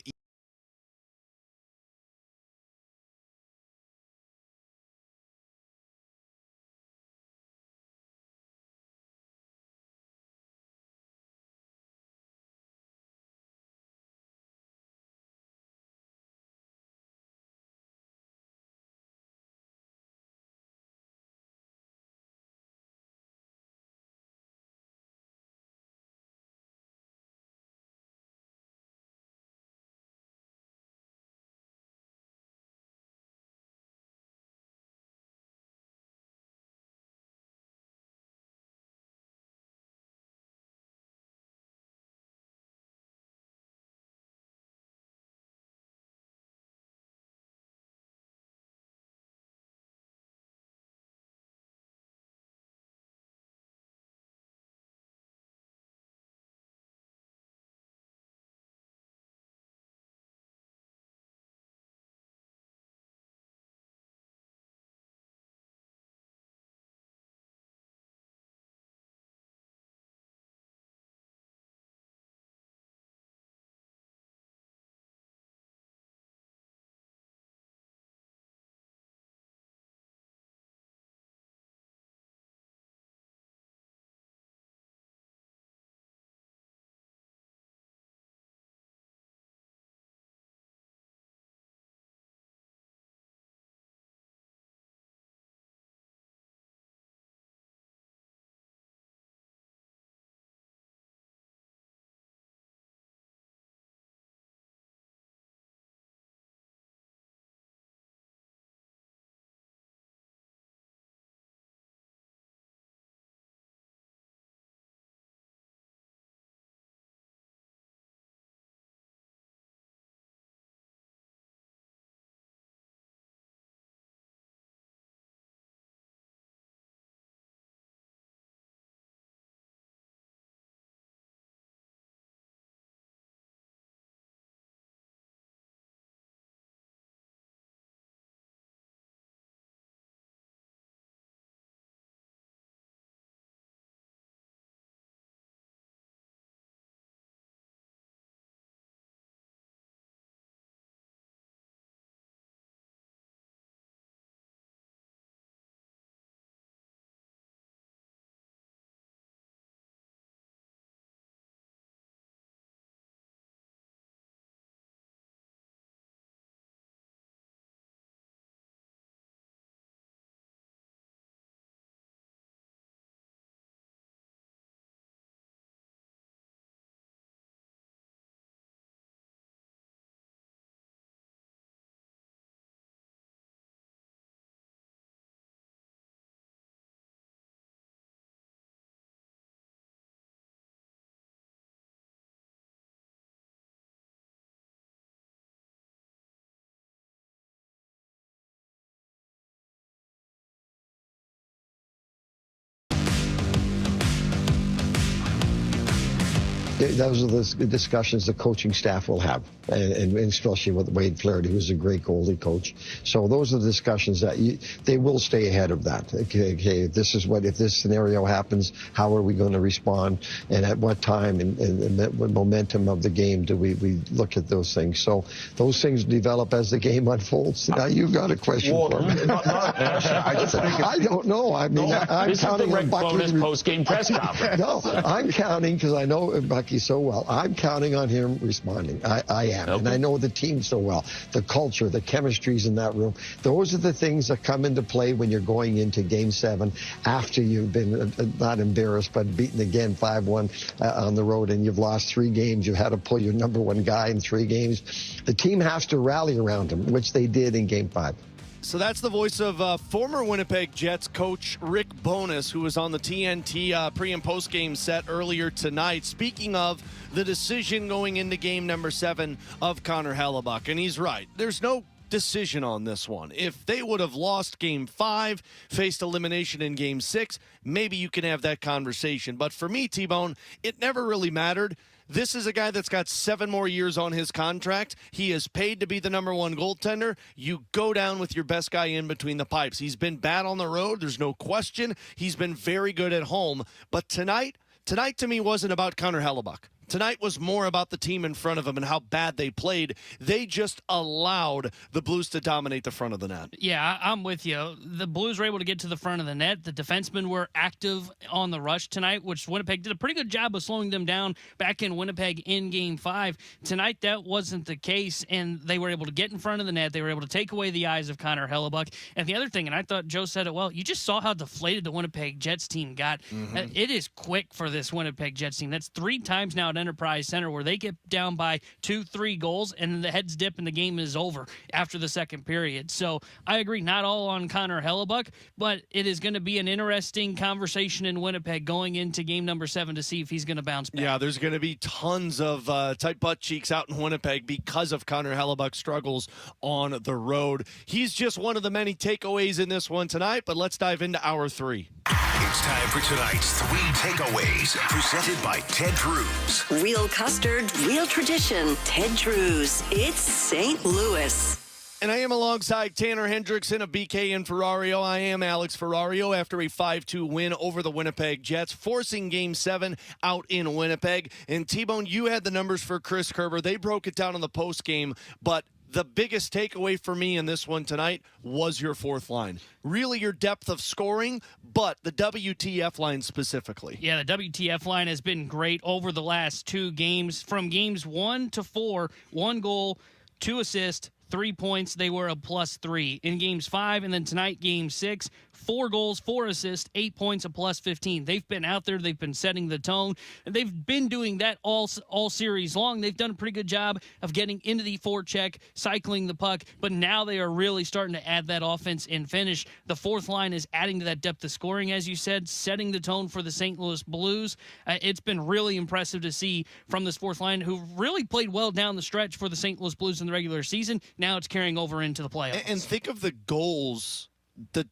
those are the discussions the coaching staff will have, and especially with Wade Flaherty, who's a great goalie coach. So those are the discussions that they will stay ahead of that. Okay, if this scenario happens, how are we going to respond, and at what time, and the momentum of the game do we look at those things. So those things develop as the game unfolds. Now you've got a question for me. I don't know. I mean, I'm counting on Bucky's post-game press conference. No, I'm counting because I know Bucky so well. I'm counting on him responding. I am, and I know the team so well. The culture, the chemistry's in that room. Those are the things that come into play when you're going into Game 7 after you've been not embarrassed but beaten again 5-1 on the road, and you've lost 3 games. You've had to pull your number 1 guy in 3 games. The team has to rally around him, which they did in Game 5. So that's the voice of former Winnipeg Jets coach Rick Bowness, who was on the TNT pre- and post-game set earlier tonight. Speaking of the decision going into game number 7 of Connor Hellebuyck, and he's right. There's no decision on this one. If they would have lost Game 5, faced elimination in Game 6, maybe you can have that conversation. But for me, T-Bone, it never really mattered. This is a guy that's got 7 more years on his contract. He is paid to be the number 1 goaltender. You go down with your best guy in between the pipes. He's been bad on the road. There's no question. He's been very good at home. But tonight to me wasn't about Connor Hellebuyck. Tonight was more about the team in front of him and how bad they played. They just allowed the Blues to dominate the front of the net. Yeah, I'm with you. The Blues were able to get to the front of the net. The defensemen were active on the rush tonight, which Winnipeg did a pretty good job of slowing them down back in Winnipeg in Game 5. Tonight, that wasn't the case, and they were able to get in front of the net. They were able to take away the eyes of Connor Hellebuyck. And the other thing, and I thought Joe said it well, you just saw how deflated the Winnipeg Jets team got. Mm-hmm. It is quick for this Winnipeg Jets team. That's 3 times now at Enterprise Center where they get down by 2-3 goals and then the heads dip and the game is over after the second period. So I agree, not all on Connor Hellebuyck, but it is going to be an interesting conversation in Winnipeg going into game number 7 to see if he's going to bounce back. Yeah, there's going to be tons of tight butt cheeks out in Winnipeg because of Connor Hellebuyck's struggles on the road. He's just one of the many takeaways in this one tonight, but let's dive into hour 3. It's time for tonight's 3 takeaways, presented by Ted Drewes. Real custard, real tradition. Ted Drewes. It's St. Louis. And I am alongside Tanner Hendrickson of BK and Ferrario. I am Alex Ferrario after a 5-2 win over the Winnipeg Jets, forcing Game 7 out in Winnipeg. And T-Bone, you had the numbers for Chris Kerber. They broke it down in the postgame, but the biggest takeaway for me in this one tonight was your fourth line. Really your depth of scoring, but the WTF line specifically. Yeah, the WTF line has been great over the last 2 games. From games 1 to 4, 1 goal, 2 assists, 3 points. They were a +3. In games 5 and then tonight, game 6, 4 goals, 4 assists, 8 points, a +15. They've been out there. They've been setting the tone. And they've been doing that all series long. They've done a pretty good job of getting into the forecheck, cycling the puck. But now they are really starting to add that offense and finish. The fourth line is adding to that depth of scoring, as you said, setting the tone for the St. Louis Blues. It's been really impressive to see from this fourth line, who really played well down the stretch for the St. Louis Blues in the regular season. Now it's carrying over into the playoffs. And think of the goals, the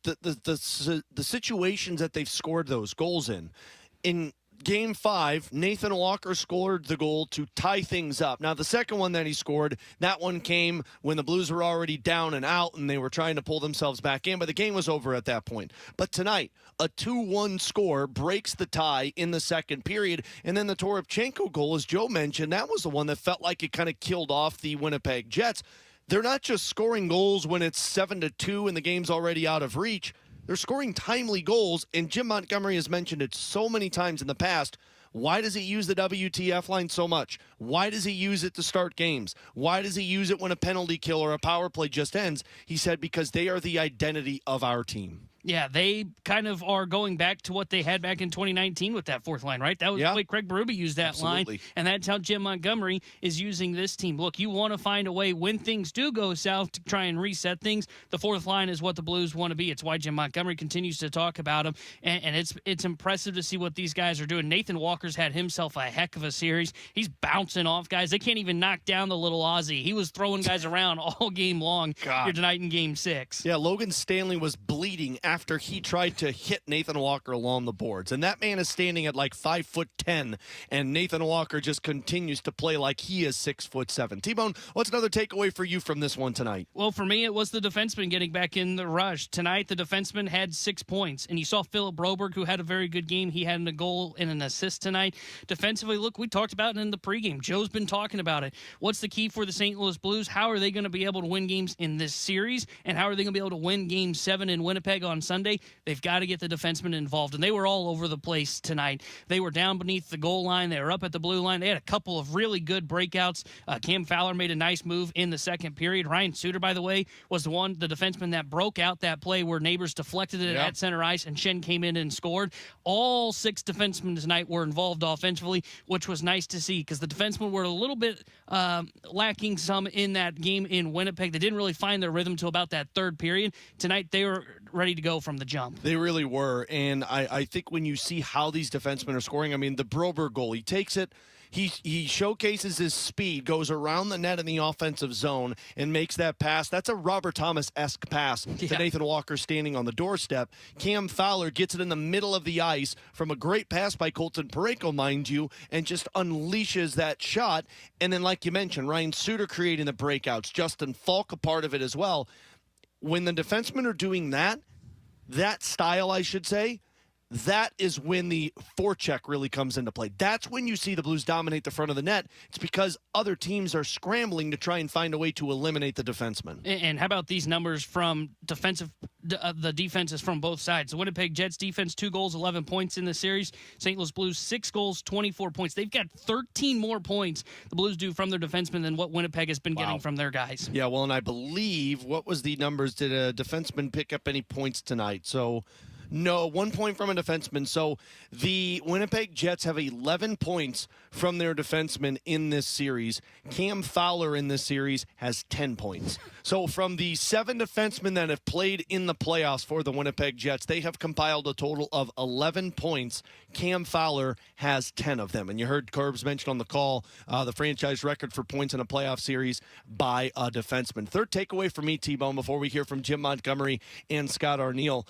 situations that they've scored those goals in. In Game 5, Nathan Walker scored the goal to tie things up. Now, the second one that he scored, that one came when the Blues were already down and out, and they were trying to pull themselves back in, but the game was over at that point. But tonight, a 2-1 score breaks the tie in the second period, and then the Toropchenko goal, as Joe mentioned, that was the one that felt like it kind of killed off the Winnipeg Jets. They're not just scoring goals when it's 7-2 and the game's already out of reach. They're scoring timely goals, and Jim Montgomery has mentioned it so many times in the past. Why does he use the WTF line so much? Why does he use it to start games? Why does he use it when a penalty kill or a power play just ends? He said because they are the identity of our team. Yeah, they kind of are going back to what they had back in 2019 with that fourth line, right? That was the way Craig Berube used that line, and that's how Jim Montgomery is using this team. Look, you want to find a way when things do go south to try and reset things. The fourth line is what the Blues want to be. It's why Jim Montgomery continues to talk about them, and it's impressive to see what these guys are doing. Nathan Walker's had himself a heck of a series. He's bouncing off guys. They can't even knock down the little Aussie. He was throwing guys around all game long here tonight in Game 6. Yeah, Logan Stanley was bleeding after he tried to hit Nathan Walker along the boards. And that man is standing at like 5'10", and Nathan Walker just continues to play like he is 6'7". T-Bone, what's another takeaway for you from this one tonight? Well, for me, it was the defenseman getting back in the rush. Tonight, the defenseman had 6 points, and you saw Philip Broberg, who had a very good game. He had a goal and an assist tonight. Defensively, look, we talked about it in the pregame. Joe's been talking about it. What's the key for the St. Louis Blues? How are they going to be able to win games in this series, and how are they going to be able to win Game 7 in Winnipeg on Sunday? They've got to get the defensemen involved, and they were all over the place tonight. They were down beneath the goal line. They were up at the blue line. They had a couple of really good breakouts. Cam Fowler made a nice move in the second period. Ryan Suter, by the way, was the defenseman that broke out that play where Neighbors deflected it at center ice, and Shen came in and scored. All 6 defensemen tonight were involved offensively, which was nice to see because the defensemen were a little bit lacking some in that game in Winnipeg. They didn't really find their rhythm until about that third period. Tonight, they were ready to go from the jump. They really were, and I think when you see how these defensemen are scoring, I mean, the Broberg goal, he takes it, he showcases his speed, goes around the net in the offensive zone, and makes that pass. That's a Robert Thomas-esque pass to Nathan Walker standing on the doorstep. Cam Fowler gets it in the middle of the ice from a great pass by Colton Parayko, mind you, and just unleashes that shot. And then, like you mentioned, Ryan Suter creating the breakouts, Justin Falk a part of it as well. When the defensemen are doing that style, I should say, that is when the forecheck really comes into play. That's when you see the Blues dominate the front of the net. It's because other teams are scrambling to try and find a way to eliminate the defenseman. And how about these numbers from the defenses from both sides? The Winnipeg Jets defense, 2 goals, 11 points in the series. St. Louis Blues, 6 goals, 24 points. They've got 13 more points, the Blues do, from their defensemen than what Winnipeg has been getting from their guys. Yeah, well, and I believe, what was the numbers? Did a defenseman pick up any points tonight? So, no, 1 point from a defenseman. So the Winnipeg Jets have 11 points from their defensemen in this series. Cam Fowler in this series has 10 points. So from the 7 defensemen that have played in the playoffs for the Winnipeg Jets, they have compiled a total of 11 points. Cam Fowler has 10 of them. And you heard Curbs mention on the call the franchise record for points in a playoff series by a defenseman. Third takeaway for me, T-Bone, before we hear from Jim Montgomery and Scott Arniel.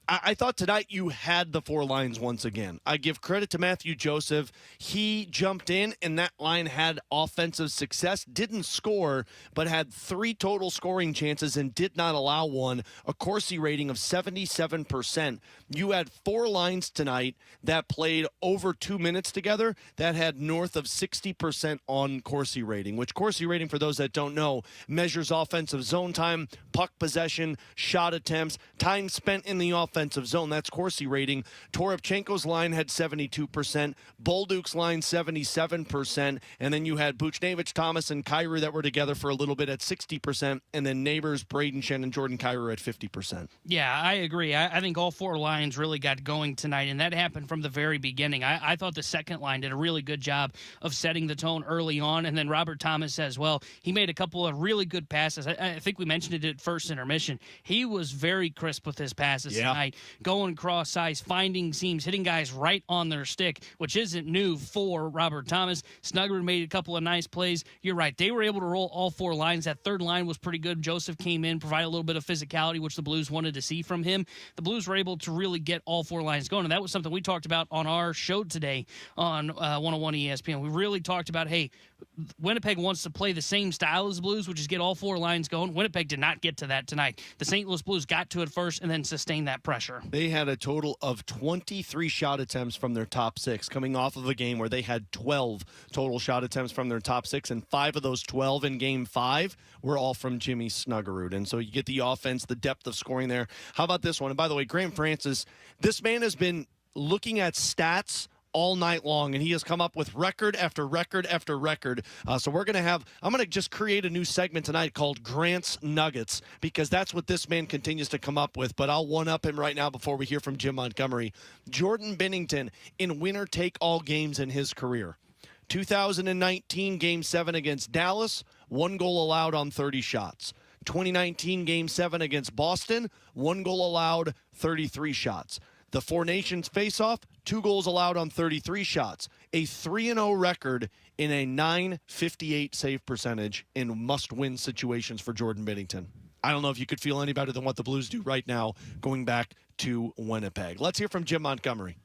I thought tonight you had the 4 lines once again. I give credit to Matthew Joseph. He jumped in, and that line had offensive success. Didn't score, but had 3 total scoring chances and did not allow one. A Corsi rating of 77%. You had 4 lines tonight that played over 2 minutes together that had north of 60% on Corsi rating, which Corsi rating, for those that don't know, measures offensive zone time, puck possession, shot attempts, time spent in the offensive zone. That's Corsi rating. Toropchenko's line had 72%, Bolduc's line 77%, and then you had Buchnevich, Thomas, and Kyrou that were together for a little bit at 60%, and then Neighbors, Braden Shen, and Jordan Kyrou at 50%. Yeah, I agree. I think all 4 lines really got going tonight, and that happened from the very beginning. I thought the second line did a really good job of setting the tone early on, and then Robert Thomas as well. He made a couple of really good passes. I think we mentioned it at first intermission. He was very crisp with his passes tonight, going cross ice, finding seams, hitting guys right on their stick, which isn't new for Robert Thomas. Snuggerud made a couple of nice plays. You're right. They were able to roll all 4 lines. That third line was pretty good. Joseph came in, provided a little bit of physicality, which the Blues wanted to see from him. The Blues were able to really get all 4 lines going, and that was something we talked about on our show today on 101 ESPN. We really talked about, hey, Winnipeg wants to play the same style as the Blues, which is get all 4 lines going. Winnipeg did not get to that tonight. The St. Louis Blues got to it first and then sustained that pressure. They had a total of 23 shot attempts from their top 6, coming off of a game where they had 12 total shot attempts from their top 6, and 5 of those 12 in Game 5 were all from Jimmy Snuggerud. And so you get the offense, the depth of scoring there. How about this one? And by the way, Graham Francis, this man has been looking at stats all night long, and he has come up with record after record after record. So I'm going to just create a new segment tonight called Grant's Nuggets, because that's what this man continues to come up with. But I'll one-up him right now before we hear from Jim Montgomery. Jordan Binnington in winner-take-all games in his career. 2019 Game 7 against Dallas, 1 goal allowed on 30 shots. 2019 Game 7 against Boston, 1 goal allowed, 33 shots. The Four Nations face-off, 2 goals allowed on 33 shots. A 3-0 record in a .958 save percentage in must-win situations for Jordan Binnington. I don't know if you could feel any better than what the Blues do right now going back to Winnipeg. Let's hear from Jim Montgomery.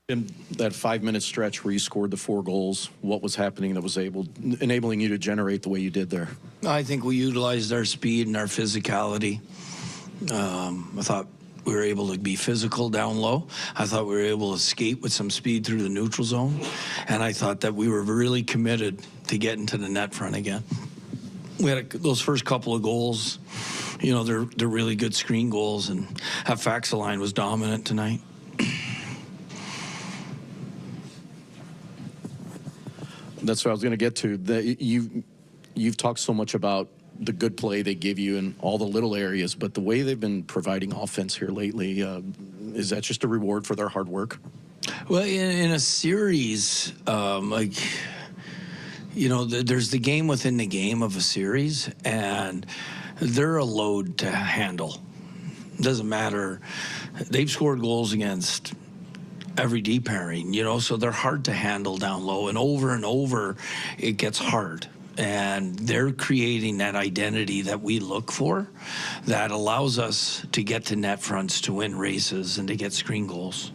In that 5-minute stretch where you scored the 4 goals, what was happening that was enabling you to generate the way you did there? I think we utilized our speed and our physicality. I thought we were able to be physical down low. I thought we were able to skate with some speed through the neutral zone. And I thought that we were really committed to getting to the net front again. We had those first couple of goals, they're really good screen goals, and Faxaline was dominant tonight. That's what I was going to get to. You've talked so much about the good play they give you in all the little areas, but the way they've been providing offense here lately, is that just a reward for their hard work? Well, in a series, there's the game within the game of a series, and they're a load to handle. Doesn't matter. They've scored goals against every D pairing, so they're hard to handle down low, and over it gets hard. And they're creating that identity that we look for that allows us to get to net fronts, to win races, and to get screen goals.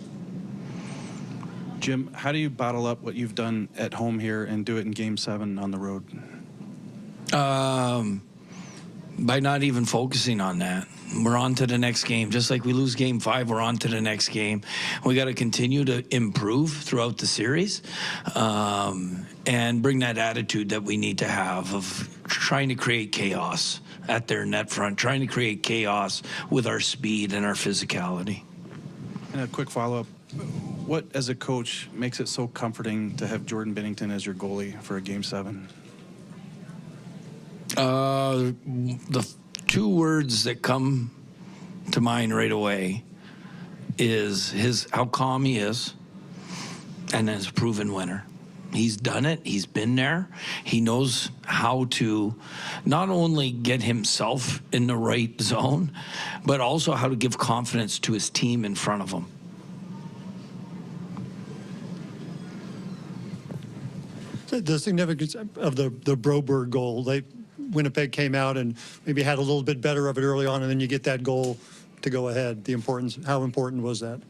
Jim, how do you bottle up what you've done at home here and do it in Game 7 on the road? By not even focusing on that. We're on to the next game. Just like we lose Game 5, we're on to the next game. We got to continue to improve throughout the series and bring that attitude that we need to have of trying to create chaos at their net front, trying to create chaos with our speed and our physicality. And a quick follow-up. What, as a coach, makes it so comforting to have Jordan Binnington as your goalie for a Game 7? The 2 words that come to mind right away is how calm he is, and as a proven winner. He's done it. He's been there. He knows how to not only get himself in the right zone, but also how to give confidence to his team in front of him. The significance of the Broberg goal, Winnipeg came out and maybe had a little bit better of it early on, and then you get that goal to go ahead. How important was that?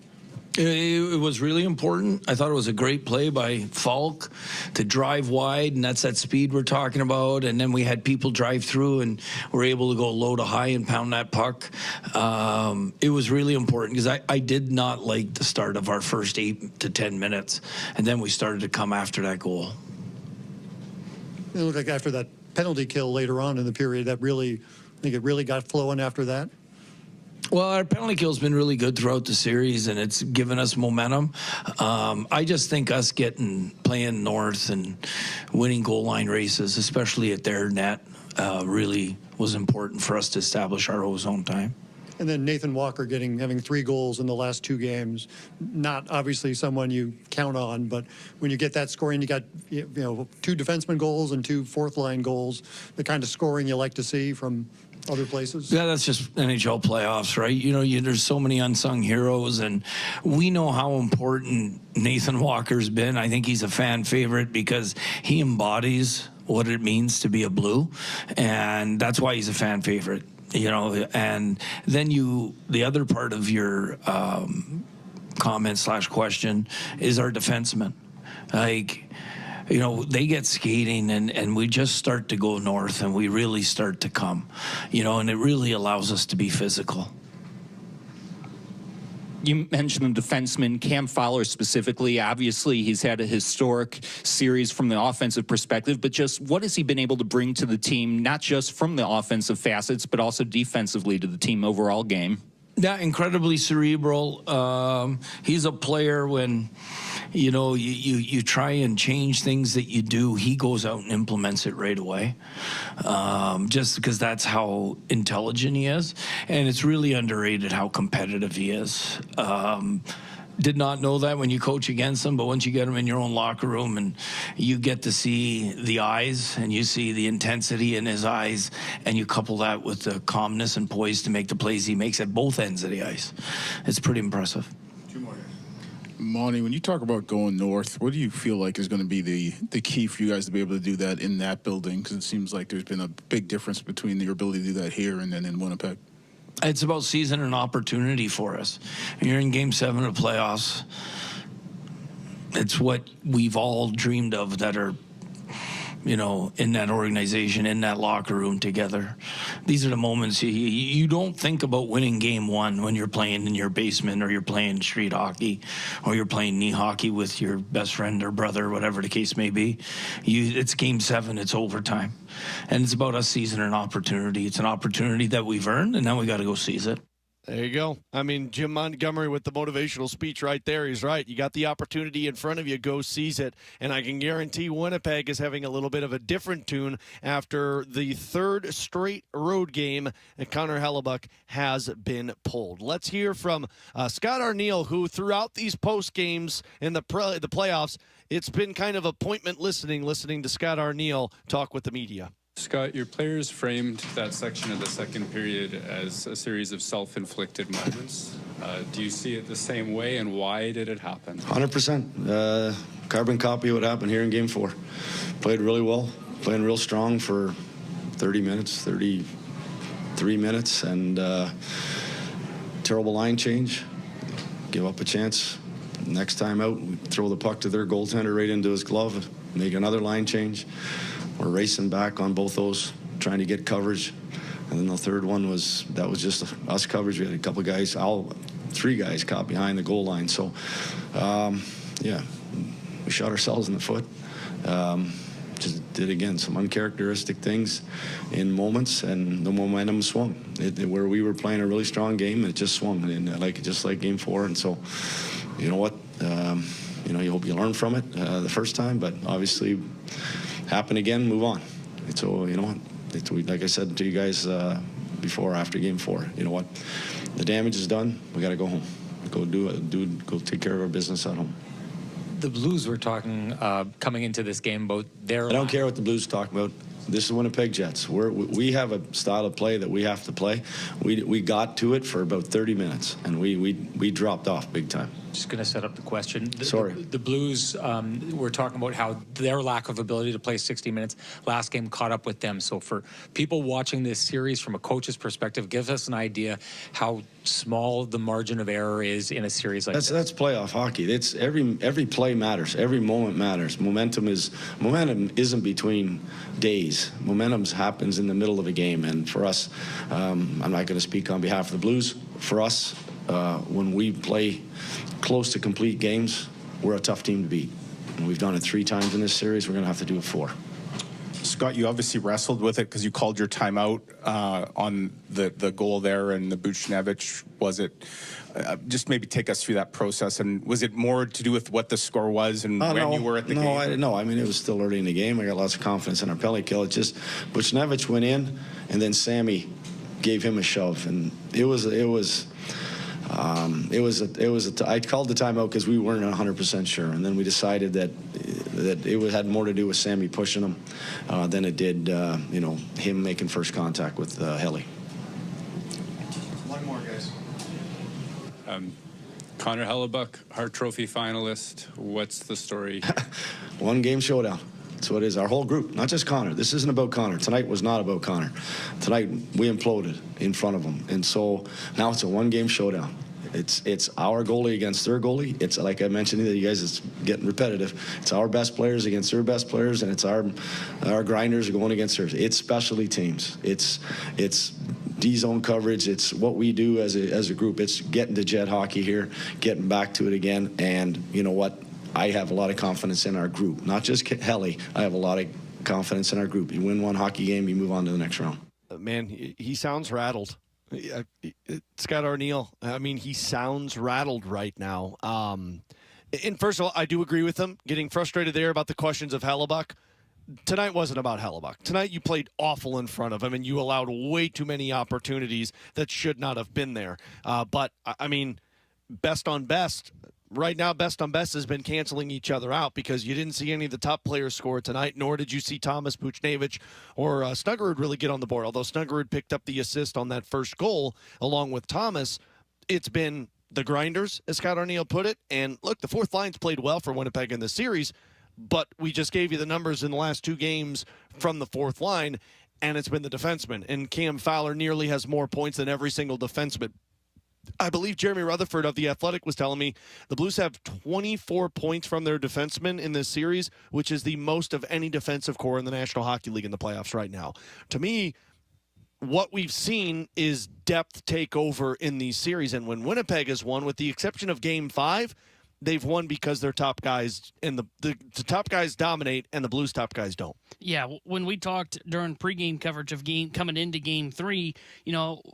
It was really important. I thought it was a great play by Falk to drive wide, and that's that speed we're talking about. And then we had people drive through, and we're able to go low to high and pound that puck. It was really important because I did not like the start of our first 8 to 10 minutes, and then we started to come after that goal. It looked like after that penalty kill later on in the period, I think it really got flowing after that. Well, our penalty kill's been really good throughout the series, and it's given us momentum. I just think us playing north and winning goal line races, especially at their net, really was important for us to establish our ozone time. And then Nathan Walker having 3 goals in the last 2 games, not obviously someone you count on, but when you get that scoring, you got 2 defenseman goals and 2 fourth-line goals, the kind of scoring you like to see from other places. Yeah, that's just NHL playoffs, right? There's so many unsung heroes, and we know how important Nathan Walker's been. I think he's a fan favorite because he embodies what it means to be a Blue, and that's why he's a fan favorite. And then the other part of your comment/question is our defensemen. They get skating and we just start to go north and we really start to come, and it really allows us to be physical. You mentioned the defenseman, Cam Fowler specifically. Obviously, he's had a historic series from the offensive perspective, but just what has he been able to bring to the team, not just from the offensive facets, but also defensively to the team overall game? Yeah, incredibly cerebral. He's a player when, you try and change things that you do, he goes out and implements it right away. Just because that's how intelligent he is. And it's really underrated how competitive he is. Did not know that when you coach against him, but once you get him in your own locker room and you get to see the eyes and you see the intensity in his eyes and you couple that with the calmness and poise to make the plays he makes at both ends of the ice, it's pretty impressive. 2 more. Monty, when you talk about going north, what do you feel like is going to be the key for you guys to be able to do that in that building? Because it seems like there's been a big difference between your ability to do that here and then in Winnipeg. It's about seizing an opportunity for us. You're in Game 7 of playoffs. It's what we've all dreamed of that are, in that organization, in that locker room together. These are the moments you don't think about winning Game 1 when you're playing in your basement or you're playing street hockey or you're playing knee hockey with your best friend or brother, whatever the case may be. It's Game 7, it's overtime. And it's about us seizing an opportunity. It's an opportunity that we've earned, and now we got to go seize it. There you go. I mean, Jim Montgomery with the motivational speech right there. He's right. You got the opportunity in front of you. Go seize it. And I can guarantee Winnipeg is having a little bit of a different tune after the third straight road game that Connor Hellebuyck has been pulled. Let's hear from Scott Arniel, who throughout these post games in the playoffs, it's been kind of appointment listening to Scott Arniel talk with the media. Scott, your players framed that section of the second period as a series of self-inflicted moments. Do you see it the same way, and why did it happen? 100%. Carbon copy of what happened here in Game 4. Played really well, playing real strong for 30 minutes, 33 minutes, and terrible line change. Give up a chance. Next time out, we throw the puck to their goaltender right into his glove, make another line change. We're racing back on both those, trying to get coverage. And then the third one was just us coverage. We had a couple guys, three guys caught behind the goal line. So, we shot ourselves in the foot. Just did, again, some uncharacteristic things in moments, and the momentum swung. Where we were playing a really strong game, it just swung, and just like Game 4. And so, you know what? You hope you learn from it the first time, but obviously happen again, move on. So, you know what? Like I said to you guys before, after Game 4, you know what? The damage is done. We got to go home. Go take care of our business at home. The Blues were talking coming into this game about their. I don't care what the Blues talk about. This is Winnipeg Jets. We have a style of play that we have to play. We got to it for about 30 minutes, and we dropped off big time. Just going to set up the question. Sorry. The Blues were talking about how their lack of ability to play 60 minutes last game caught up with them. So for people watching this series from a coach's perspective, give us an idea how small the margin of error is in a series like this. That's playoff hockey. It's every play matters. Every moment matters. Momentum isn't between days. Momentum happens in the middle of a game. And for us, I'm not going to speak on behalf of the Blues. For us, when we play close to complete games, we're a tough team to beat. And we've done it 3 times in this series. We're going to have to do it 4. Scott, you obviously wrestled with it because you called your timeout on the goal there and the Buchnevich. Was it just maybe take us through that process? And was it more to do with what the score was and when you were at the game? No, I mean, it was still early in the game. I got lots of confidence in our penalty kill. It's just Buchnevich went in, and then Sammy gave him a shove, and I called the timeout because we weren't 100% sure, and then we decided that it had more to do with Sammy pushing him than it did, him making first contact with Helly. One more, guys. Connor Hellebuyck, Hart Trophy finalist. What's the story? One game showdown. That's what it is. Our whole group, not just Connor. This isn't about Connor. Tonight was not about Connor. Tonight we imploded in front of him, and so now it's a one-game showdown. It's our goalie against their goalie. It's like I mentioned to you guys. It's getting repetitive. It's our best players against their best players, and it's our grinders going against theirs. It's specialty teams. It's D-zone coverage. It's what we do as a group. It's getting to jet hockey here, getting back to it again, and you know what? I have a lot of confidence in our group. Not just Helly. I have a lot of confidence in our group. You win one hockey game, you move on to the next round. Man, he sounds rattled. Scott Arniel, I mean, he sounds rattled right now. And first of all, I do agree with him, getting frustrated there about the questions of Hellebuyck. Tonight wasn't about Hellebuyck. Tonight you played awful in front of him, and you allowed way too many opportunities that should not have been there. But, I mean, best on best. Right now, best on best has been canceling each other out because you didn't see any of the top players score tonight, nor did you see Thomas Buchnevich or Snuggerud really get on the board. Although Snuggerud picked up the assist on that first goal along with Thomas, it's been the grinders, as Scott Arniel put it. And look, the fourth line's played well for Winnipeg in the series, but we just gave you the numbers in the last 2 games from the fourth line, and it's been the defenseman. And Cam Fowler nearly has more points than every single defenseman. I believe Jeremy Rutherford of The Athletic was telling me the Blues have 24 points from their defensemen in this series, which is the most of any defensive core in the National Hockey League in the playoffs right now. To me, what we've seen is depth take over in these series. And when Winnipeg has won, with the exception of Game 5, they've won because their top guys and the top guys dominate and the Blues top guys don't. Yeah, when we talked during pregame coverage of coming into Game 3,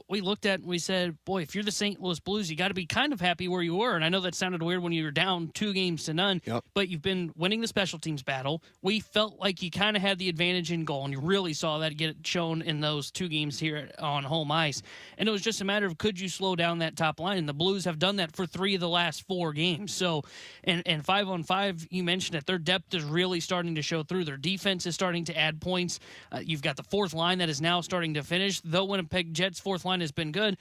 we looked at and we said, boy, if you're the St. Louis Blues, you got to be kind of happy where you were. And I know that sounded weird when you were down 2-0, but you've been winning the special teams battle. We felt like you kind of had the advantage in goal, and you really saw that get shown in those 2 games here on home ice. And it was just a matter of, could you slow down that top line? And the Blues have done that for 3 of the last 4 games. So, and 5-on-5, you mentioned it, their depth is really starting to show through. Their defense is starting to add points. You've got the fourth line that is now starting to finish. Though Winnipeg Jets' fourth line has been good,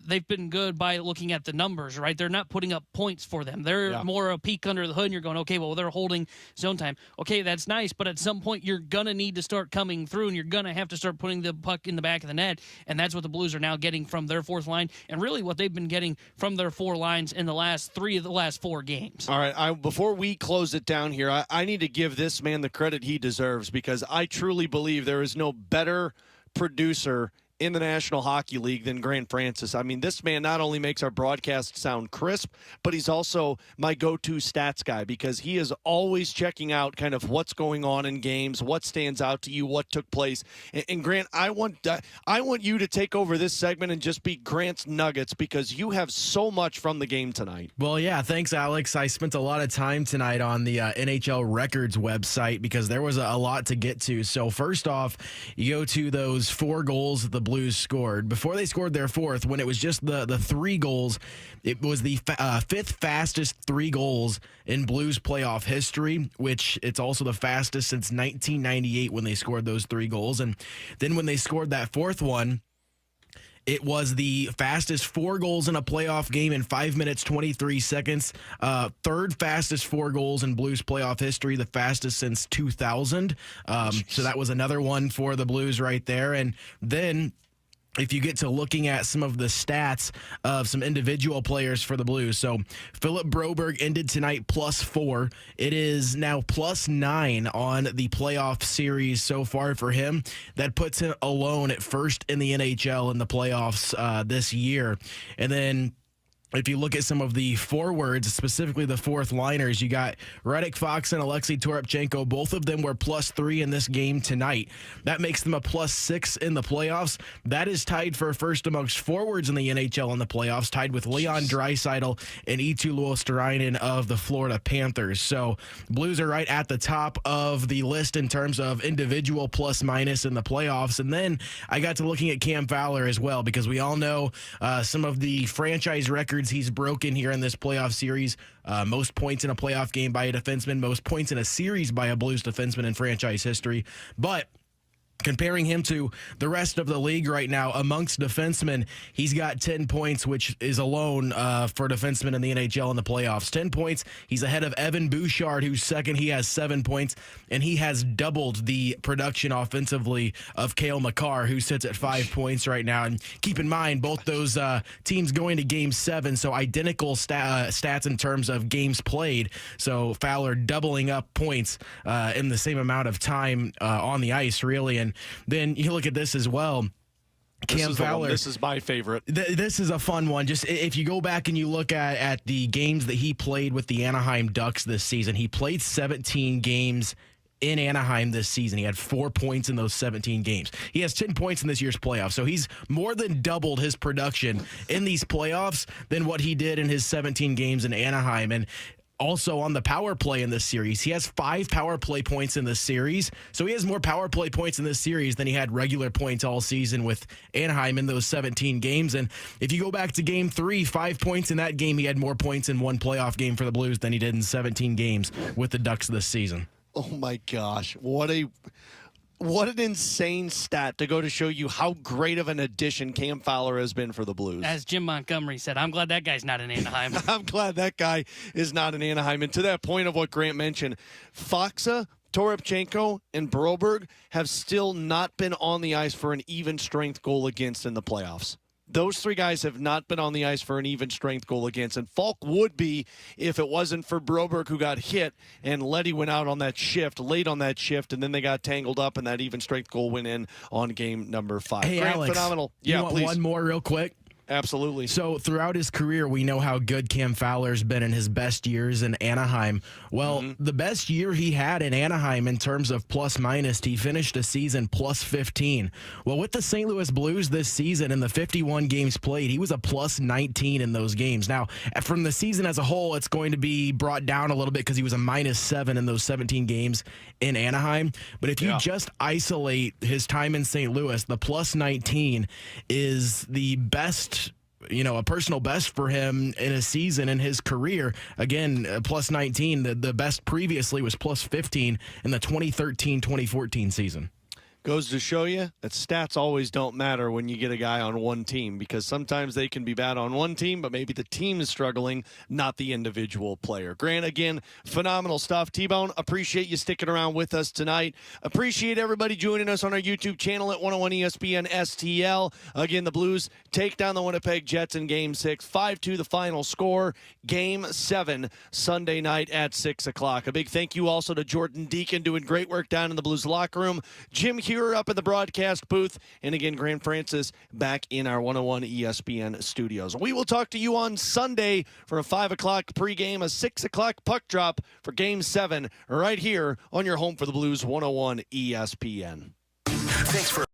they've been good by looking at the numbers, right? They're not putting up points for them. They're more a peek under the hood, and you're going, okay, well, they're holding zone time. Okay, that's nice, but at some point you're going to need to start coming through, and you're going to have to start putting the puck in the back of the net, and that's what the Blues are now getting from their fourth line, and really what they've been getting from their 4 lines in the last 3 of the last 4 games. All right, before we close it down here, I need to give this man the credit he deserves, because I truly believe there is no better producer in the National Hockey League than Grant Francis. I mean, this man not only makes our broadcast sound crisp, but he's also my go-to stats guy, because he is always checking out kind of what's going on in games, what stands out to you, what took place. And Grant, I want you to take over this segment and just be Grant's Nuggets, because you have so much from the game tonight. Well, yeah, thanks, Alex. I spent a lot of time tonight on the NHL Records website because there was a lot to get to. So first off, you go to those 4 goals that the Blues scored. Before they scored their 4th, when it was just the 3 goals, it was the 5th fastest 3 goals in Blues playoff history, which it's also the fastest since 1998 when they scored those 3 goals. And then when they scored that 4th one, it was the fastest 4 goals in a playoff game in 5 minutes, 23 seconds. 3rd fastest 4 goals in Blues playoff history, the fastest since 2000. So that was another one for the Blues right there. And then if you get to looking at some of the stats of some individual players for the Blues. So Philip Broberg ended tonight +4. It is now +9 on the playoff series so far for him. That puts him alone at first in the NHL in the playoffs this year. And then if you look at some of the forwards, specifically the fourth liners, you got Radek Fox and Alexei Toropchenko. Both of them were +3 in this game tonight. That makes them a +6 in the playoffs. That is tied for first amongst forwards in the NHL in the playoffs, tied with Leon Draisaitl and Eetu Luostarinen of the Florida Panthers. So Blues are right at the top of the list in terms of individual plus-minus in the playoffs. And then I got to looking at Cam Fowler as well, because we all know some of the franchise records he's broken here in this playoff series. Most points in a playoff game by a defenseman, most points in a series by a Blues defenseman in franchise history. But comparing him to the rest of the league right now, amongst defensemen, he's got 10 points, which is alone for defensemen in the NHL in the playoffs. 10 points. He's ahead of Evan Bouchard, who's second. He has 7 points, and he has doubled the production offensively of Cale Makar, who sits at 5 points right now. And keep in mind, both those teams going to Game 7, so identical stats in terms of games played. So Fowler doubling up points in the same amount of time on the ice, really. And then you look at this as well. Cam Fowler. This is my favorite. This is a fun one. Just if you go back and you look at the games that he played with the Anaheim Ducks this season, he played 17 games in Anaheim this season. He had 4 points in those 17 games. He has 10 points in this year's playoffs. So he's more than doubled his production in these playoffs than what he did in his 17 games in Anaheim. And also on the power play in this series, he has 5 power play points in this series. So he has more power play points in this series than he had regular points all season with Anaheim in those 17 games. And if you go back to Game 3, 5 points in that game, he had more points in one playoff game for the Blues than he did in 17 games with the Ducks this season. Oh my gosh, What an insane stat to go to show you how great of an addition Cam Fowler has been for the Blues. As Jim Montgomery said, I'm glad that guy's not in Anaheim. I'm glad that guy is not in Anaheim. And to that point of what Grant mentioned, Faksa, Toropchenko, and Broberg have still not been on the ice for an even strength goal against in the playoffs. Those three guys have not been on the ice for an even strength goal against. And Falk would be if it wasn't for Broberg, who got hit, and Leddy went out on that shift, late on that shift, and then they got tangled up, and that even strength goal went in on game number 5. Hey, Grant, Alex, phenomenal. You Yeah, want please. one more real quick? Absolutely. So throughout his career, we know how good Cam Fowler's been in his best years in Anaheim. Well, the best year he had in Anaheim in terms of plus minus, he finished a season plus 15. Well, with the St. Louis Blues this season in the 51 games played, he was a plus 19 in those games. Now, from the season as a whole, it's going to be brought down a little bit because he was a minus 7 in those 17 games in Anaheim. But if you just isolate his time in St. Louis, the plus 19 is the best, a personal best for him in a season in his career. Again, plus 19. The best previously was plus 15 in the 2013-2014 season. Goes to show you that stats always don't matter when you get a guy on one team, because sometimes they can be bad on one team, but maybe the team is struggling, not the individual player. Grant, again, phenomenal stuff. T-Bone, appreciate you sticking around with us tonight. Appreciate everybody joining us on our YouTube channel at 101 ESPN STL. Again, the Blues take down the Winnipeg Jets in Game 6. 5-2 the final score. Game 7 Sunday night at 6 o'clock. A big thank you also to Jordan Deacon, doing great work down in the Blues locker room. Jim Hughes up in the broadcast booth, and again, Grant Francis back in our 101 ESPN studios. We will talk to you on Sunday for a 5 o'clock pregame, a 6 o'clock puck drop for Game 7 right here on your home for the Blues, 101 ESPN. Thanks for